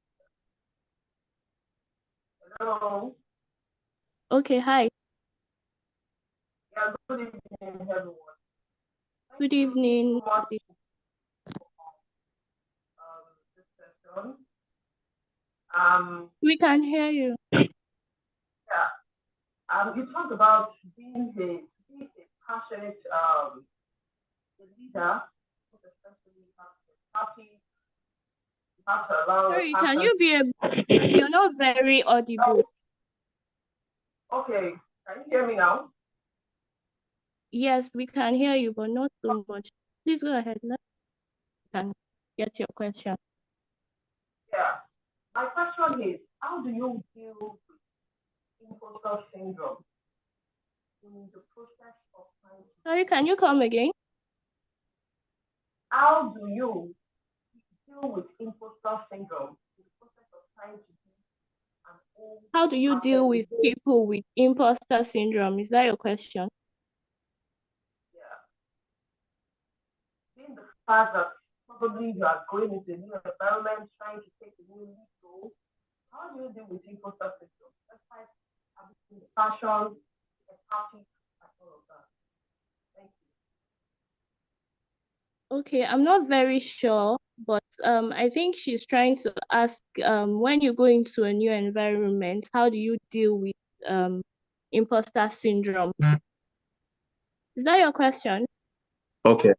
S13: Hello.
S12: Okay, hi.
S13: Yeah, good evening, everyone.
S12: Good evening.
S13: This session.
S12: We can hear you.
S13: Yeah. You talked about being a passionate leader, especially you have to happy, you have to allow
S12: Sorry,
S13: the
S12: can
S13: passion.
S12: you be you're not very audible.
S13: Okay, can you hear me now?
S12: Yes, we can hear you, but not so much. Please go ahead. Let me get your question.
S13: Yeah. My question is, how do you deal with imposter syndrome in the process of trying to...
S12: Sorry, can you come again?
S13: How do you deal with imposter syndrome in the process of trying to be an old...
S12: How do you deal with people with imposter syndrome? Is that your question?
S13: Yeah. Being the fact that probably you are going into a new environment, trying to take a new lead role, how do you deal with imposter syndrome? Despite having the passion, the empathy, and all of that. Thank you.
S12: Okay, I'm not very sure, but I think she's trying to ask when you go into a new environment, how do you deal with imposter syndrome? Is that your question?
S11: Okay.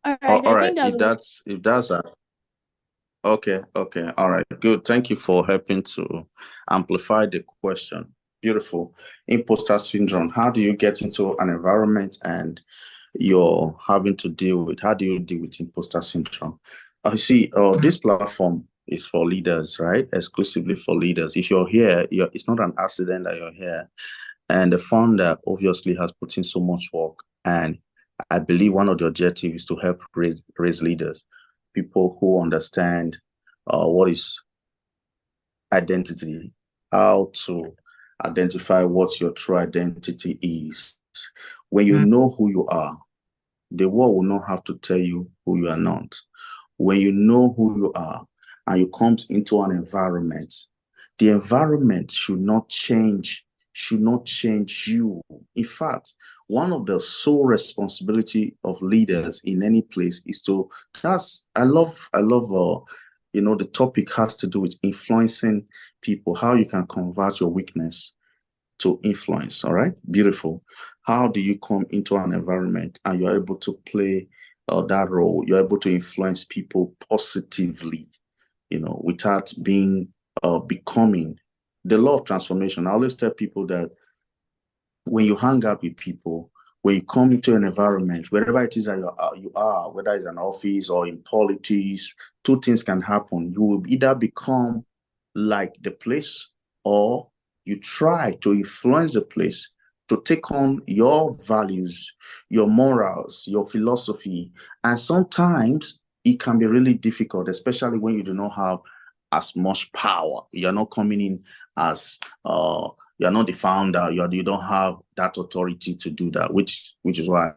S12: All right,
S11: All
S12: I
S11: right.
S12: think
S11: If that's okay. All right. Good. Thank you for helping to amplify the question. Beautiful. Imposter syndrome. How do you get into an environment and you're having to deal with? How do you deal with imposter syndrome? I see. This platform is for leaders, right? Exclusively for leaders. If you're here, it's not an accident that you're here. And the founder obviously has put in so much work. And I believe one of the objectives is to help raise leaders. people who understand what is identity, how to identify what your true identity is. When you know who you are, the world will not have to tell you who you are not. When you know who you are and you come into an environment, the environment should not change you. In fact, one of the sole responsibility of leaders in any place is to, I love, the topic has to do with influencing people, how you can convert your weakness to influence. All right, beautiful. How do you come into an environment and you're able to play that role? You're able to influence people positively, without being becoming. The law of transformation. I always tell people that when you hang out with people, when you come into an environment, wherever it is that you are, whether it's an office or in politics, two things can happen. You will either become like the place, or you try to influence the place to take on your values, your morals, your philosophy. And sometimes it can be really difficult, especially when you do not have as much power. You're not coming in as you're not the founder. You don't have that authority to do that, which is why,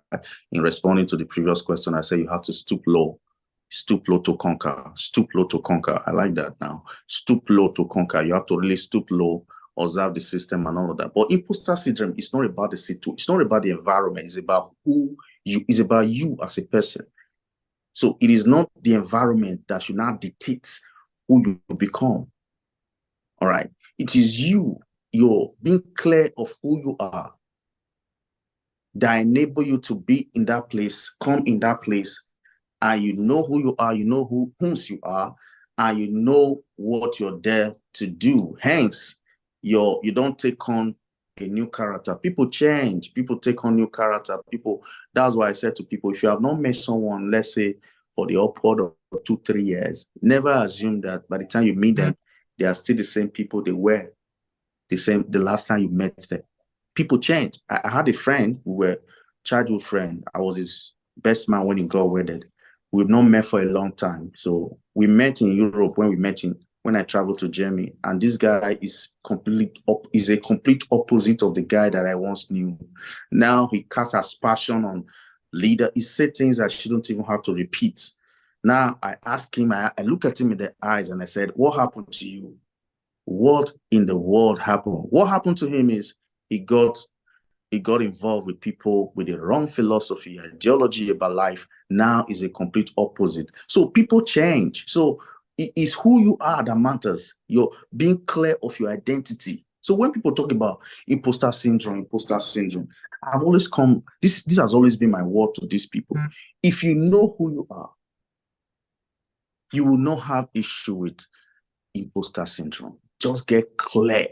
S11: in responding to the previous question, I say you have to stoop low to conquer. Stoop low to conquer. I like that now. Stoop low to conquer. You have to really stoop low, observe the system and all of that. But imposter syndrome is not about the situation. It's not about the environment. It's about it's about you as a person. So it is not the environment that should not dictate who you become. All right. It is you're being clear of who you are, that enable you to be in that place, come in that place, and you know who you are, you know whose you are, and you know what you're there to do. Hence, you don't take on a new character. People change. People take on new character. That's why I said to people, if you have not met someone, let's say for the upward of 2-3 years, never assume that by the time you meet them, they are still the same people they were the last time you met them. People change. I had a friend, we were childhood friend. I was his best man when he got wedded. We've not met for a long time. So we met in Europe when I traveled to Germany. And this guy is a complete opposite of the guy that I once knew. Now he casts his passion on leader. He said things I shouldn't even have to repeat. Now I asked him, I looked at him in the eyes and I said, what happened to you? What in the world happened? What happened to him is he got involved with people with the wrong philosophy, ideology about life. Now is a complete opposite. So people change. So it is who you are that matters. You're being clear of your identity. So when people talk about imposter syndrome, I've always this has always been my word to these people. If you know who you are, you will not have issue with imposter syndrome. Just get clear.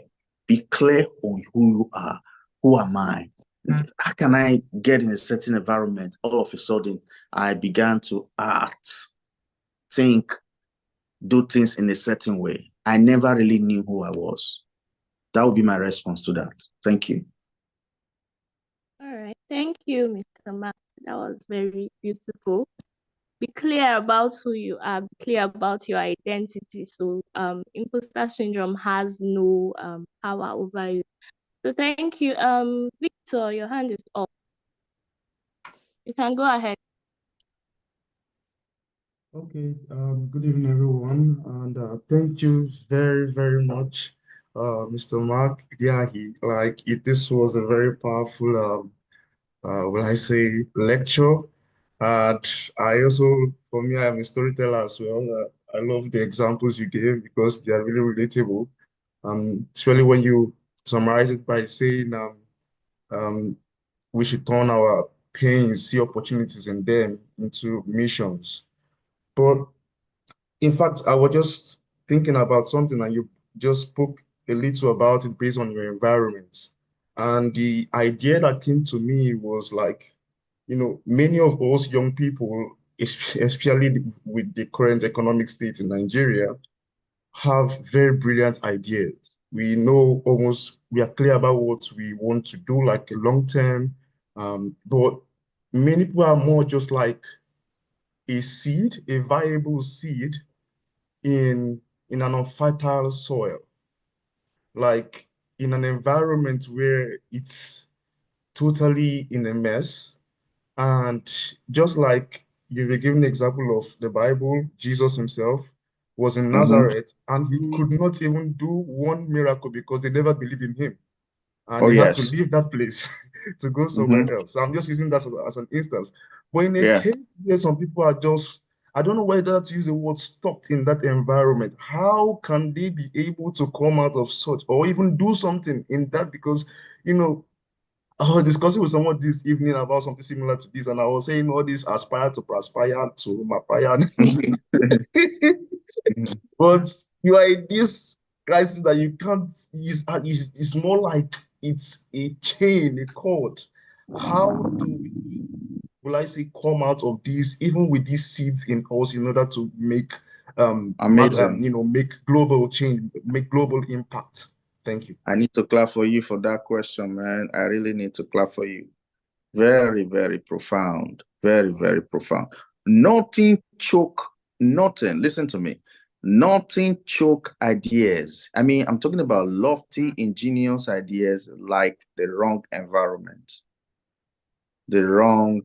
S11: Be clear on who you are. Who am I? How can I get in a certain environment? All of a sudden, I began to act, think, do things in a certain way. I never really knew who I was. That would be my response to that. Thank you.
S12: All right. Thank you, Mr. Mark. That was very beautiful. Be clear about who you are, be clear about your identity. So imposter syndrome has no power over you. So thank you. Victor, your hand is up. You can go ahead.
S14: Okay, good evening, everyone, and thank you very, very much, Mr. Mark. Yeah, this was a very powerful, will I say, lecture. And for me, I am a storyteller as well. I love the examples you gave because they are really relatable. Especially when you summarize it by saying um, we should turn our pains, see opportunities in them into missions. But in fact, I was just thinking about something and you just spoke a little about it based on your environment. And the idea that came to me was like, many of us young people, especially with the current economic state in Nigeria, have very brilliant ideas. We are clear about what we want to do, like a long term. But many people are more just like a seed, a viable seed, in an unfertile soil, like in an environment where it's totally in a mess. And just like you were giving the example of the Bible, Jesus himself was in
S11: Mm-hmm.
S14: Nazareth and he could not even do one miracle because they never believed in him. And
S11: Oh,
S14: he had to
S11: yes.
S14: leave that place to go somewhere
S11: Mm-hmm.
S14: else. So I'm just using that as an instance. But in a
S11: Yeah.
S14: case where some people are just, I don't know whether to use the word stuck in that environment, how can they be able to come out of such or even do something in that? Because, you know, I was discussing with someone this evening about something similar to this, and I was saying all this aspire to perspire to mapire. But you are in this crisis that you can't, it's more like it's a chain, a cord. How do we, will I say, come out of this, even with these seeds in us, in order to make,
S11: Amazing.
S14: make global change, make global impact? Thank you.
S11: I need to clap for you for that question, man. I really need to clap for you. Very, very profound. Very, very profound. Nothing choke, nothing. Listen to me. Nothing choke ideas. I mean, I'm talking about lofty, ingenious ideas like the wrong environment, the wrong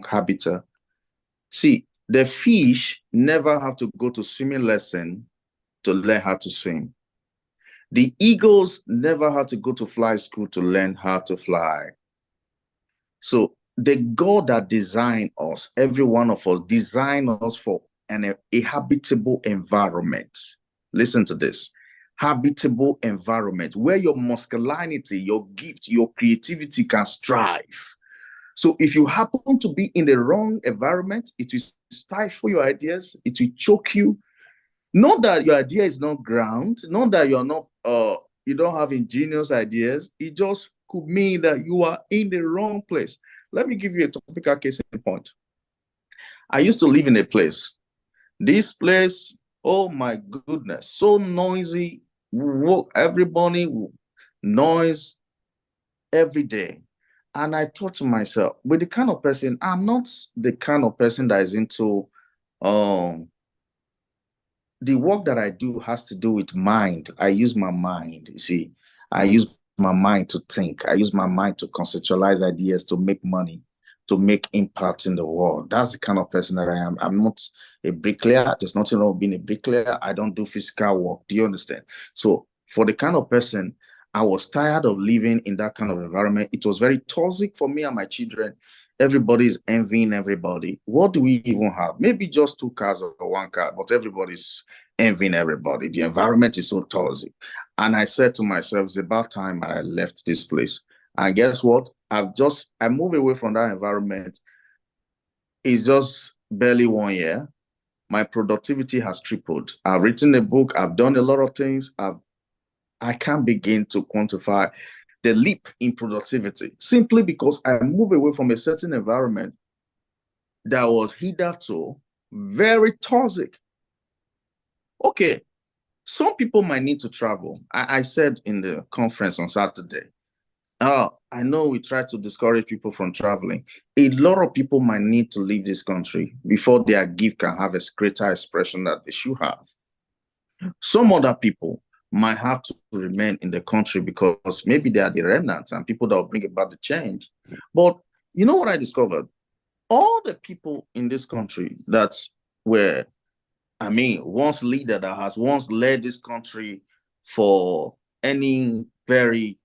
S11: habitat. See, the fish never have to go to swimming lesson to learn how to swim. The eagles never had to go to fly school to learn how to fly. So the God that designed us, every one of us, designed us for a habitable environment. Listen to this. Habitable environment where your masculinity, your gift, your creativity can strive. So if you happen to be in the wrong environment, it will stifle your ideas, it will choke you. Not that your idea is not ground, not that you're not you don't have ingenious ideas. It just could mean that you are in the wrong place. Let me give you a topical case in point. I used to live in a place. This place, oh my goodness, so noisy. Everybody noise every day. And I thought to myself, with the kind of person, I'm not the kind of person that is into the work that I do has to do with mind. I use my mind. You see, I use my mind to think. I use my mind to conceptualize ideas, to make money, to make impact in the world. That's the kind of person that I am. I'm not a bricklayer. There's nothing wrong with being a bricklayer. I don't do physical work. Do you understand? So for the kind of person, I was tired of living in that kind of environment. It was very toxic for me and my children. Everybody's envying everybody. What do we even have? Maybe just two cars or one car, but everybody's envying everybody. The environment is so toxic. And I said to myself, it's about time I left this place. And guess what? I moved away from that environment. It's just barely 1 year. My productivity has tripled. I've written a book. I've done a lot of things. I can't begin to quantify the leap in productivity simply because I moved away from a certain environment that was hitherto very toxic. Okay, some people might need to travel. I said in the conference on Saturday, I know we try to discourage people from traveling. A lot of people might need to leave this country before their gift can have a greater expression that they should have. Some other people might have to remain in the country because maybe they are the remnants and people that will bring about the change. But you know what I discovered? All the people in this country that were, I mean, once leader that has once led this country for any very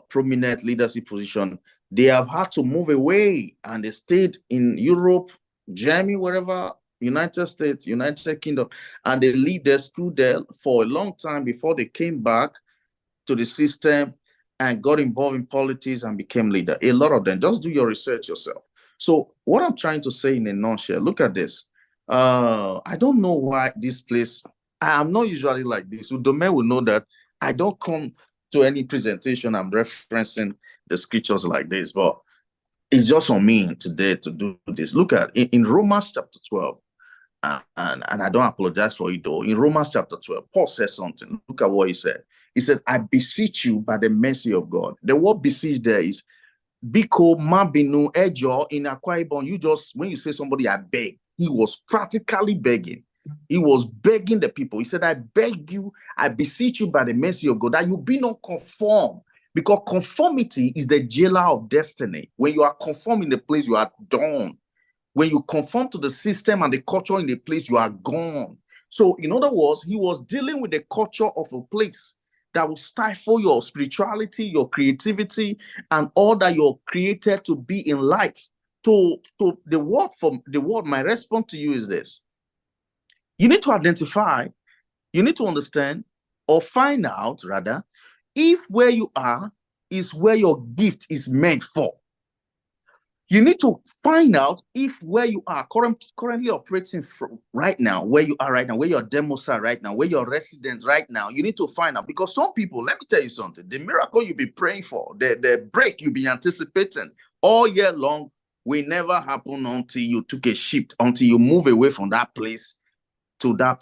S11: prominent leadership position, they have had to move away and they stayed in Europe, Germany, wherever, United States, United Kingdom, and they lived their school there for a long time before they came back to the system and got involved in politics and became leader. A lot of them. Just do your research yourself. So what I'm trying to say in a nutshell, look at this. I don't know why this place, I'm not usually like this. Udome will know that I don't come to any presentation, I'm referencing the scriptures like this, but it's just on me today to do this. Look at in Romans chapter 12, and I don't apologize for it though. In Romans chapter 12, Paul says something. Look at what he said. He said, I beseech you by the mercy of God. The word beseech there is Biko, Mabinu, Ejo in Akwa Ibom, you just, when you say somebody, I beg, he was practically begging. He was begging the people. He said, I beg you, I beseech you by the mercy of God that you be not conformed, because conformity is the jailer of destiny. When you are conformed in the place, you are done. When you conform to the system and the culture in the place, you are gone. So, in other words, he was dealing with the culture of a place that will stifle your spirituality, your creativity, and all that you're created to be in life. So the word, my response to you is this: you need to identify, you need to understand, or find out rather, if where you are is where your gift is meant for. You need to find out if where you are currently operating from right now, where you are right now, where your demos are right now, where your residents right now, you need to find out. Because some people, let me tell you something, the miracle you'll be praying for, the break you'll be anticipating all year long will never happen until you took a shift, until you move away from that place, to other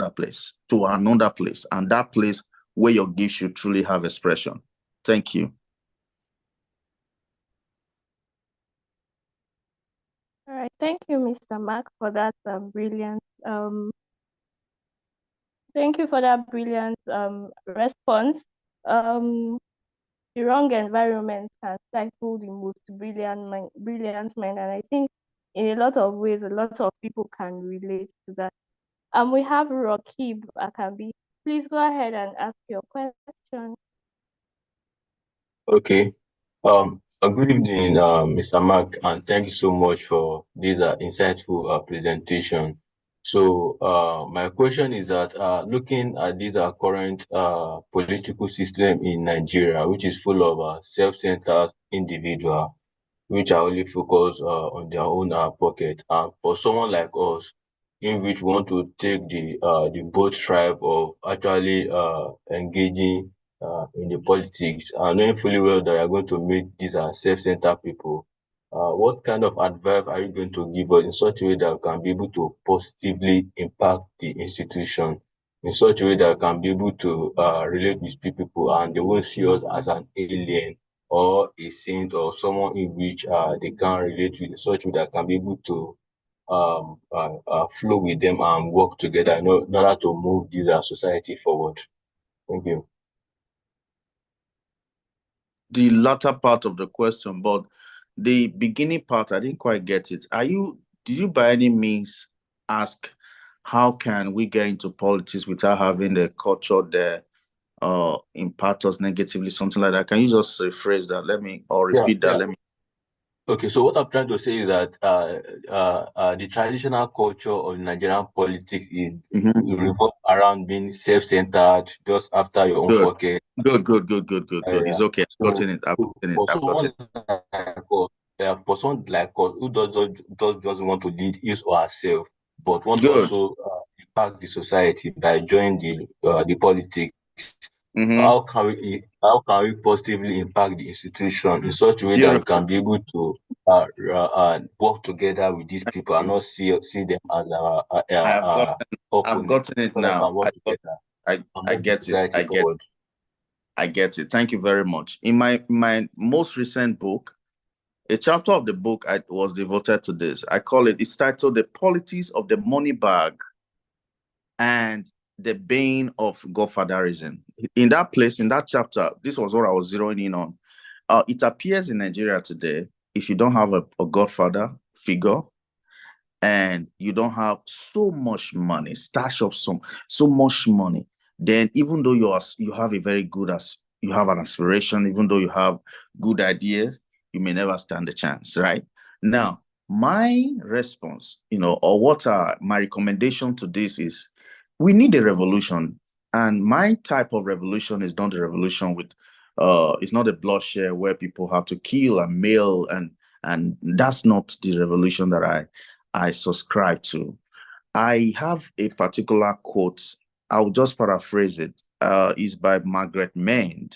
S11: place, to another place, and that place where your gift should truly have expression. Thank you.
S12: All right, thank you, Mr. Mark, for that brilliant. Thank you for that brilliant response. The wrong environment can stifle the most brilliant mind, and I think in a lot of ways, a lot of people can relate to that. We have Rakib Akambi. Please go ahead and ask your question.
S15: Okay. Good evening, Mr. Mark, and thank you so much for this insightful presentation. So, my question is that looking at this current political system in Nigeria, which is full of self-centered individual, which are only focused on their own pocket. And for someone like us, in which want to take the bold stripe of actually engaging in the politics, and knowing fully well that you're going to meet these self-centered people, what kind of advice are you going to give us in such a way that we can be able to positively impact the institution, in such a way that we can be able to relate with people and they won't see us as an alien or a saint or someone in which they can relate with in such a way that can be able to flow with them and work together in order to move this society forward. Thank you.
S11: The latter part of the question, but the beginning part, I didn't quite get it. Did you by any means ask how can we get into politics without having the culture there impact us negatively, something like that? Can you just rephrase that? Or
S15: Yeah,
S11: repeat that?
S15: yeah.
S11: Let me.
S15: Okay, so what I'm trying to say is that the traditional culture of Nigerian politics is revolve around being self-centered, just after your own
S11: Good.
S15: pocket.
S11: Good. It's okay. I've
S15: So
S11: gotten it. I've gotten it.
S15: for
S11: I've gotten
S15: someone like us who doesn't want to lead his or herself, but want
S11: it.
S15: to
S11: Good.
S15: also impact the society by joining the politics,
S11: Mm-hmm.
S15: how can we positively impact the institution in such a way that we
S11: Beautiful.
S15: can be able to work together with these people and not see them as
S11: I've
S15: opponents,
S11: gotten it
S15: so that we
S11: now.
S15: can work together and
S11: I
S15: move the
S11: get it.
S15: society forward.
S11: I get it. Thank you very much. In my most recent book, a chapter of the book was devoted to this. I call it, it's titled The Politics of the Money Bag and the Bane of Godfatherism. In that chapter, this was what I was zeroing in on. It appears in Nigeria today, if you don't have a godfather figure, and you don't have so much money, stash up so much money, then even though you have a very good as you have an aspiration, even though you have good ideas, you may never stand a chance, right? Now, my response, or what my recommendation to this is, we need a revolution, and my type of revolution is not a revolution with, it's not a bloodshed where people have to kill and mail, and that's not the revolution that I subscribe to. I have a particular quote. I'll just paraphrase it. Is by Margaret Mead.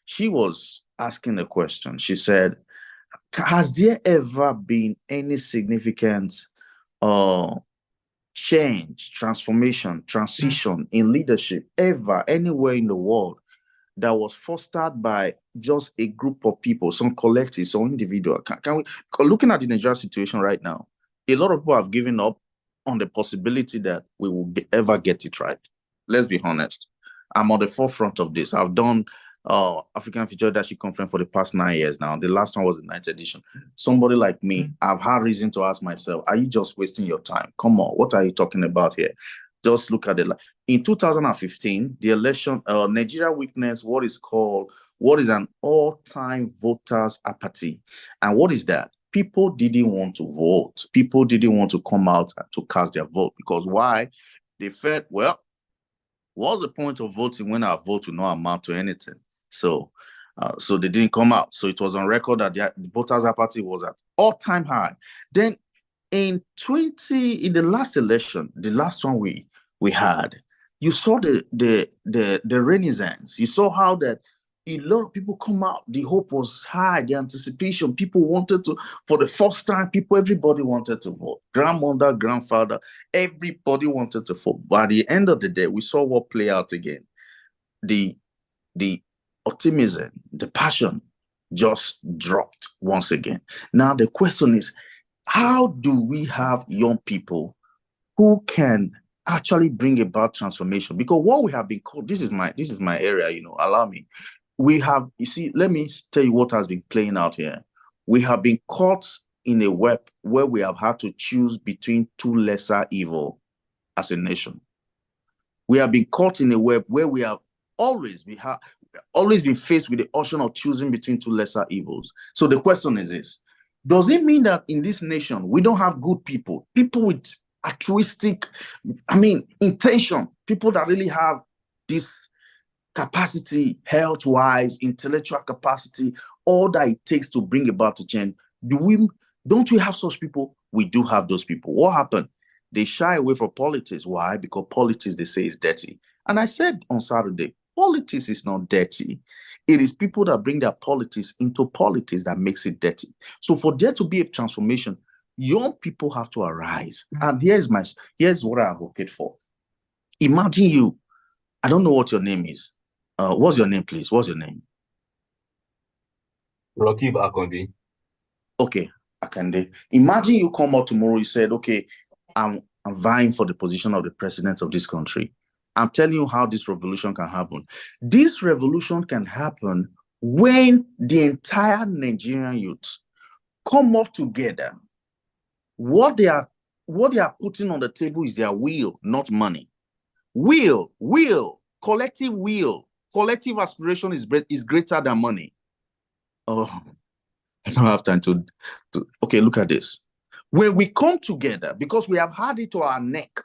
S11: She was asking a question. She said, has there ever been any significant uh, change, transformation, transition in leadership ever anywhere in the world that was fostered by just a group of people, some collective, some individual. Can we, looking at the Nigerian situation right now, a lot of people have given up on the possibility that we will ever get it right. Let's be honest. I'm on the forefront of this. I've done African Future Leadership Conference for the past 9 years now. The last one was the 9th edition. Somebody like me, I've had reason to ask myself, are you just wasting your time? Come on, what are you talking about here? Just look at it. In 2015, the election, Nigeria witnessed what is an all-time voters apathy. And what is that? People didn't want to vote. People didn't want to come out to cast their vote. Because why? They felt, well, what's the point of voting when our vote will not amount to anything? So they didn't come out. So it was on record that the voters' apathy was at all-time high. Then in the last election, the last one we had, you saw the renaissance. You saw how that a lot of people come out. The hope was high, the anticipation. People wanted to, for the first time, everybody wanted to vote. Grandmother, grandfather, everybody wanted to vote. But at the end of the day, we saw what play out again. The optimism, the passion just dropped once again. Now the question is, how do we have young people who can actually bring about transformation? Because what we have been called, this is my area, allow me. We have, let me tell you what has been playing out here. We have been caught in a web where we have had to choose between two lesser evil as a nation. We have been caught in a web where we have always been faced with the option of choosing between two lesser evils. So the question is this: does it mean that in this nation we don't have good people with altruistic, intention, people that really have this capacity, health-wise, intellectual capacity, all that it takes to bring about a change? Don't we have such people? We do have those people. What happened? They shy away from politics. Why? Because politics, they say, is dirty. And I said on Saturday, politics is not dirty. It is people that bring their politics into politics that makes it dirty. So for there to be a transformation, young people have to arise. And here's what I advocate for. Imagine you, I don't know what your name is. What's your name, please? What's your name?
S15: Rakib Akonde.
S11: Okay, Akande. Imagine you come out tomorrow, you said, okay, I'm vying for the position of the president of this country. I'm telling you how this revolution can happen. This revolution can happen when the entire Nigerian youth come up together. What they are putting on the table is their will, not money. Will, collective will, collective aspiration is greater than money. Oh, I don't have time to okay, look at this. When we come together, because we have had it to our neck,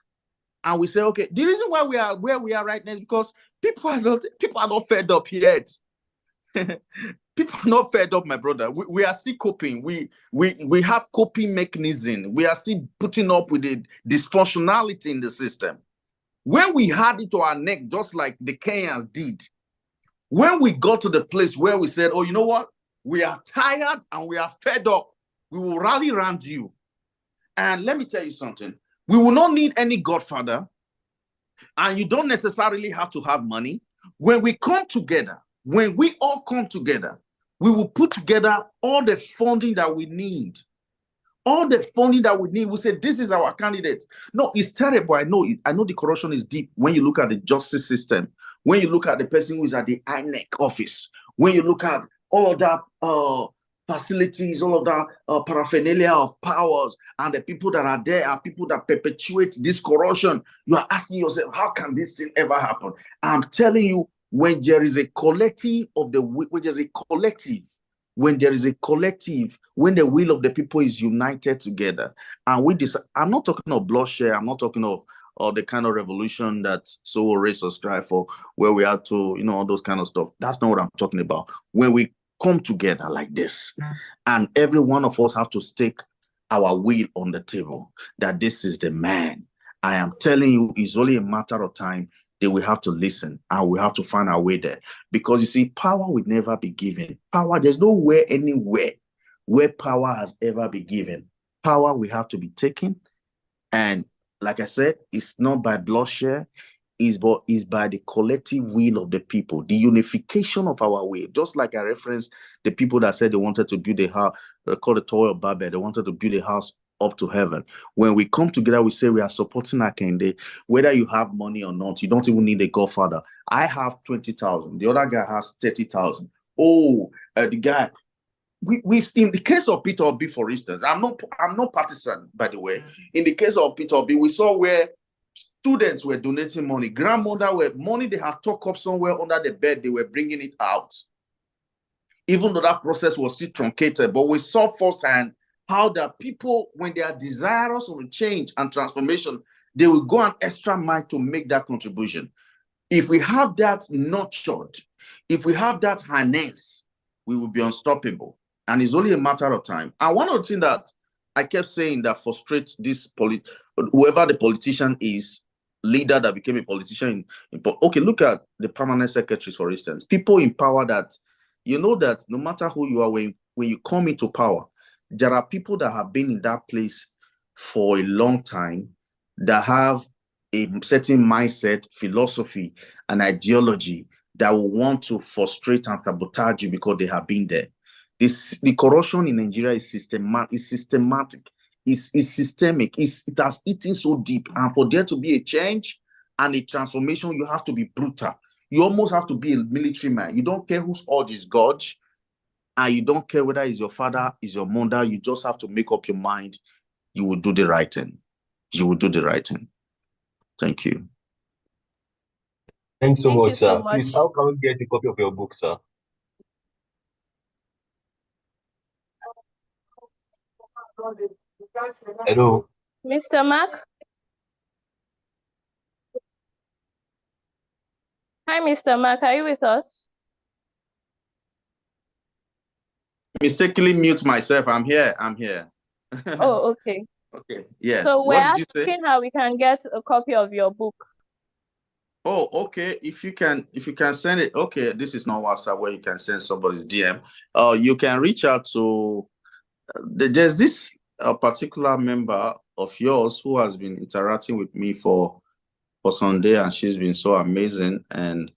S11: and we say, okay, the reason why we are where we are right now is because people are not fed up yet. People are not fed up, my brother. We are still coping. We have coping mechanism. We are still putting up with the dysfunctionality in the system. When we had it to our neck, just like the Kenyans did, when we got to the place where we said, oh, you know what? We are tired and we are fed up. We will rally around you. And let me tell you something. We will not need any godfather. And you don't necessarily have to have money. When we come together, when we all come together, we will put together all the funding that we need. All the funding that we need, we say, this is our candidate. No, it's terrible. I know the corruption is deep when you look at the justice system, when you look at the person who is at the INEC office, when you look at all of that facilities, all of that paraphernalia of powers, and the people that are there are people that perpetuate this corruption. You are asking yourself, how can this thing ever happen? I'm telling you, when there is a collective when there is a collective, when the will of the people is united together, and I'm not talking of bloodshed, I'm not talking of the kind of revolution that so race or strive for, where we have to, all those kind of stuff. That's not what I'm talking about. When we come together like this, and every one of us have to stake our will on the table, that this is the man. I am telling you, it's only a matter of time that we have to listen, and we have to find our way there. Because you see, power will never be given. Power, there's nowhere, anywhere where power has ever been given. Power will have to be taken. And like I said, it's not by bloodshed. is by the collective will of the people, the unification of our will. Just like I referenced the people that said they wanted to build a house, called the Tower of Babel, they wanted to build a house up to heaven. When we come together, we say we are supporting Akende, whether you have money or not. You don't even need a godfather. I have 20,000. The other guy has 30,000. Oh, the guy. We in the case of Peter Obi, for instance, I'm not partisan, by the way. In the case of Peter Obi, we saw where students were donating money. Grandmother were money they had tucked up somewhere under the bed, they were bringing it out. Even though that process was still truncated, but we saw firsthand how the people, when they are desirous of a change and transformation, they will go an extra mile to make that contribution. If we have that nurtured, if we have that harness, we will be unstoppable. And it's only a matter of time. And one of the things that I kept saying that frustrates whoever the politician is, leader that became a politician. Okay, look at the permanent secretaries, for instance. People in power that, you know that no matter who you are, when you come into power, there are people that have been in that place for a long time that have a certain mindset, philosophy, and ideology that will want to frustrate and sabotage you because they have been there. The corruption in Nigeria is systematic, is systemic, it has eaten so deep. And for there to be a change and a transformation, you have to be brutal. You almost have to be a military man. You don't care whose urge is God, and you don't care whether it's your father, is your mother. You just have to make up your mind. You will do the right thing. You will do the right thing. Thank you.
S15: Thanks so
S12: Thank you
S15: much,
S12: so
S15: sir.
S12: much.
S15: Please, how can we get a copy of your book, sir? Hello.
S12: Mr. Mark? Hi, Mr. Mark. Are you with us?
S11: Mistakenly mute myself. I'm here.
S12: Oh, okay.
S11: Okay. Yes.
S12: So we're
S11: What did you say?
S12: asking how we can get a copy of your book.
S11: Oh, okay. If you can send it. Okay, this is not WhatsApp where you can send somebody's DM. You can reach out to. There's this particular member of yours who has been interacting with me for some day, and she's been so amazing. And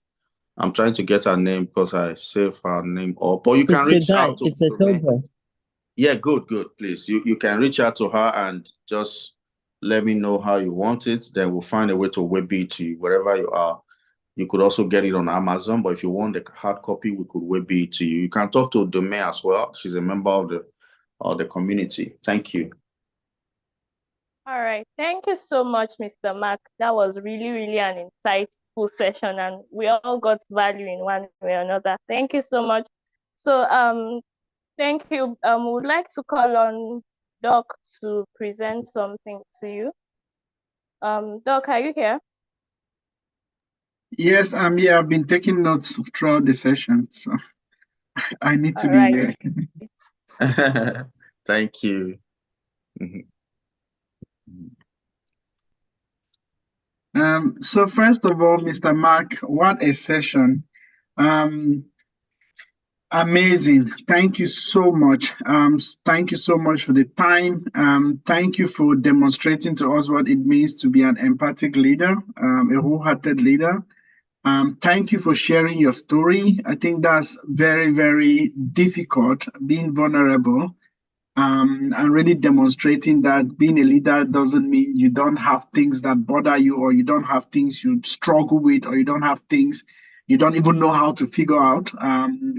S11: I'm trying to get her name because I saved her name up. Or you can
S4: It's a
S11: reach
S4: guy.
S11: out
S4: It's a
S11: to me.
S4: Togo.
S11: Yeah, good. Please, you can reach out to her and just let me know how you want it. Then we'll find a way to web it to you wherever you are. You could also get it on Amazon, but if you want the hard copy, we could web it to you. You can talk to Dome as well. She's a member of the community. Thank you.
S12: All right. Thank you so much, Mr. Mark. That was really, really an insightful session, and we all got value in one way or another. Thank you so much. So, thank you. We would like to call on Doc to present something to you. Doc, are you here?
S3: Yes, I'm here. I've been taking notes throughout the session, so I need to
S12: All
S3: be
S12: right.
S3: here.
S11: Thank you.
S3: So first of all, Mr. Mark, what a session. Amazing. Thank you so much. Thank you so much for the time. Thank you for demonstrating to us what it means to be an empathic leader, a wholehearted leader. Thank you for sharing your story. I think that's very, very difficult, being vulnerable, and really demonstrating that being a leader doesn't mean you don't have things that bother you, or you don't have things you struggle with, or you don't have things you don't even know how to figure out.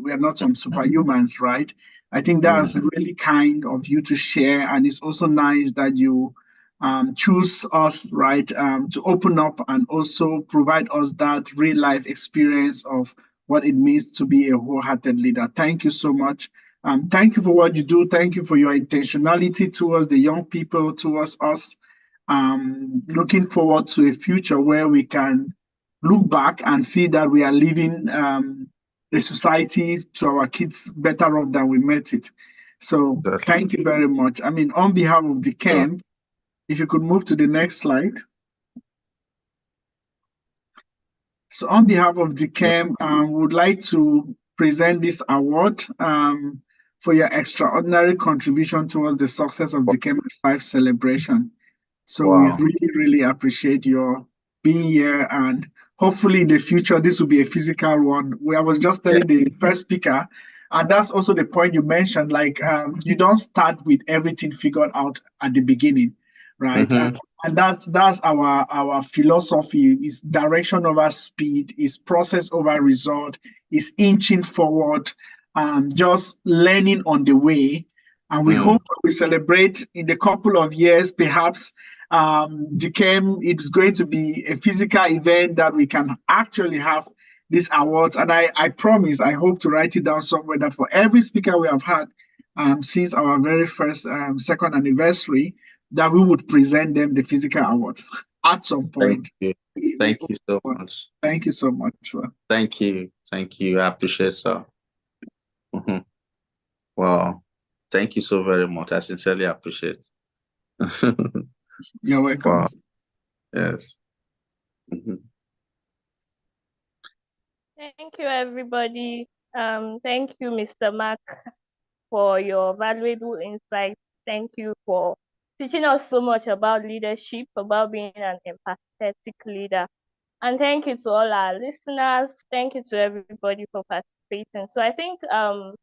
S3: We are not some superhumans, right? I think that's really kind of you to share, and it's also nice that you choose us, right, to open up and also provide us that real life experience of what it means to be a wholehearted leader. Thank you so much. Thank you for what you do. Thank you for your intentionality towards the young people, towards us. Looking forward to a future where we can look back and feel that we are leaving a society to our kids better off than we met it. So thank you very much. I mean, on behalf of Dekemp, if you could move to the next slide. So on behalf of Dekemp, we would like to present this award for your extraordinary contribution towards the success of Dekemp 5 celebration. So we really, really appreciate your being here and hopefully in the future, this will be a physical one. Where I was just telling the first speaker, and that's also the point you mentioned, like you don't start with everything figured out at the beginning, right? And that's our philosophy is direction over speed, is process over result, is inching forward, just learning on the way. And we hope we celebrate in a couple of years, perhaps Dekemp, it's going to be a physical event that we can actually have these awards. And I promise, I hope to write it down somewhere that for every speaker we have had since our very first second anniversary, that we would present them the physical awards at some point.
S11: Thank you. Thank you so much.
S3: Thank you so much, sir.
S11: Thank you. Thank you. I appreciate it, sir. Well, thank you so very much. I sincerely appreciate it.
S3: You're welcome.
S11: Wow. Yes.
S12: Thank you, everybody. Thank you, Mr. Mark, for your valuable insights. Thank you for teaching us so much about leadership, about being an empathetic leader. And thank you to all our listeners. Thank you to everybody for participating. So I think our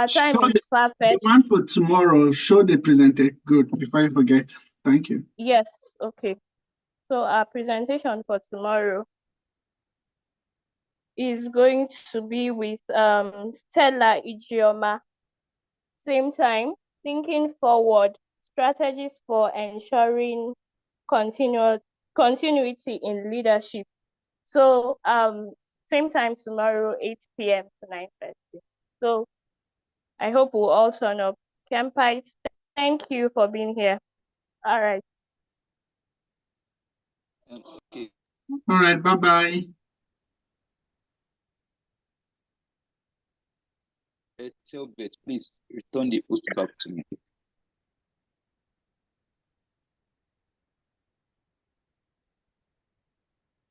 S12: time is far-fetched.
S3: The one for tomorrow, show the presenter. Good, before I forget. Thank you.
S12: Yes, okay. So our presentation for tomorrow is going to be with Stella Ijeoma. Same time, thinking forward, strategies for ensuring continuity in leadership. So same time tomorrow, 8 p.m. to 9:30. So I hope we'll all turn up. Campites, thank you for being here. All right.
S1: Okay.
S3: All right, bye-bye.
S1: Ethelbert, please return the host back to me.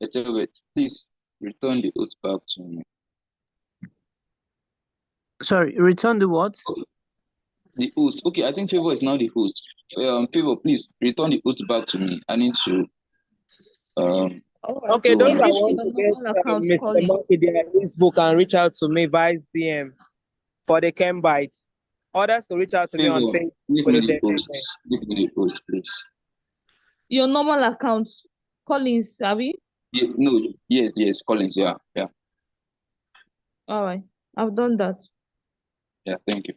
S1: Ethelbert, please return the host back to me.
S4: Sorry, return the what?
S1: The host. Okay, I think Favor is now the host. Favor, please return the host back to me. I need to.
S2: Okay, those that want to get Mr. Mark in their Facebook and reach out to me via DM for the Dekemp bites. Others to reach out to me on Facebook.
S1: Give me the host. Give me the host, please.
S6: Your normal account, Collins, Sabi?
S1: Yeah, no, yes, Collins, yeah.
S6: All right, I've done that.
S1: Yeah, thank you.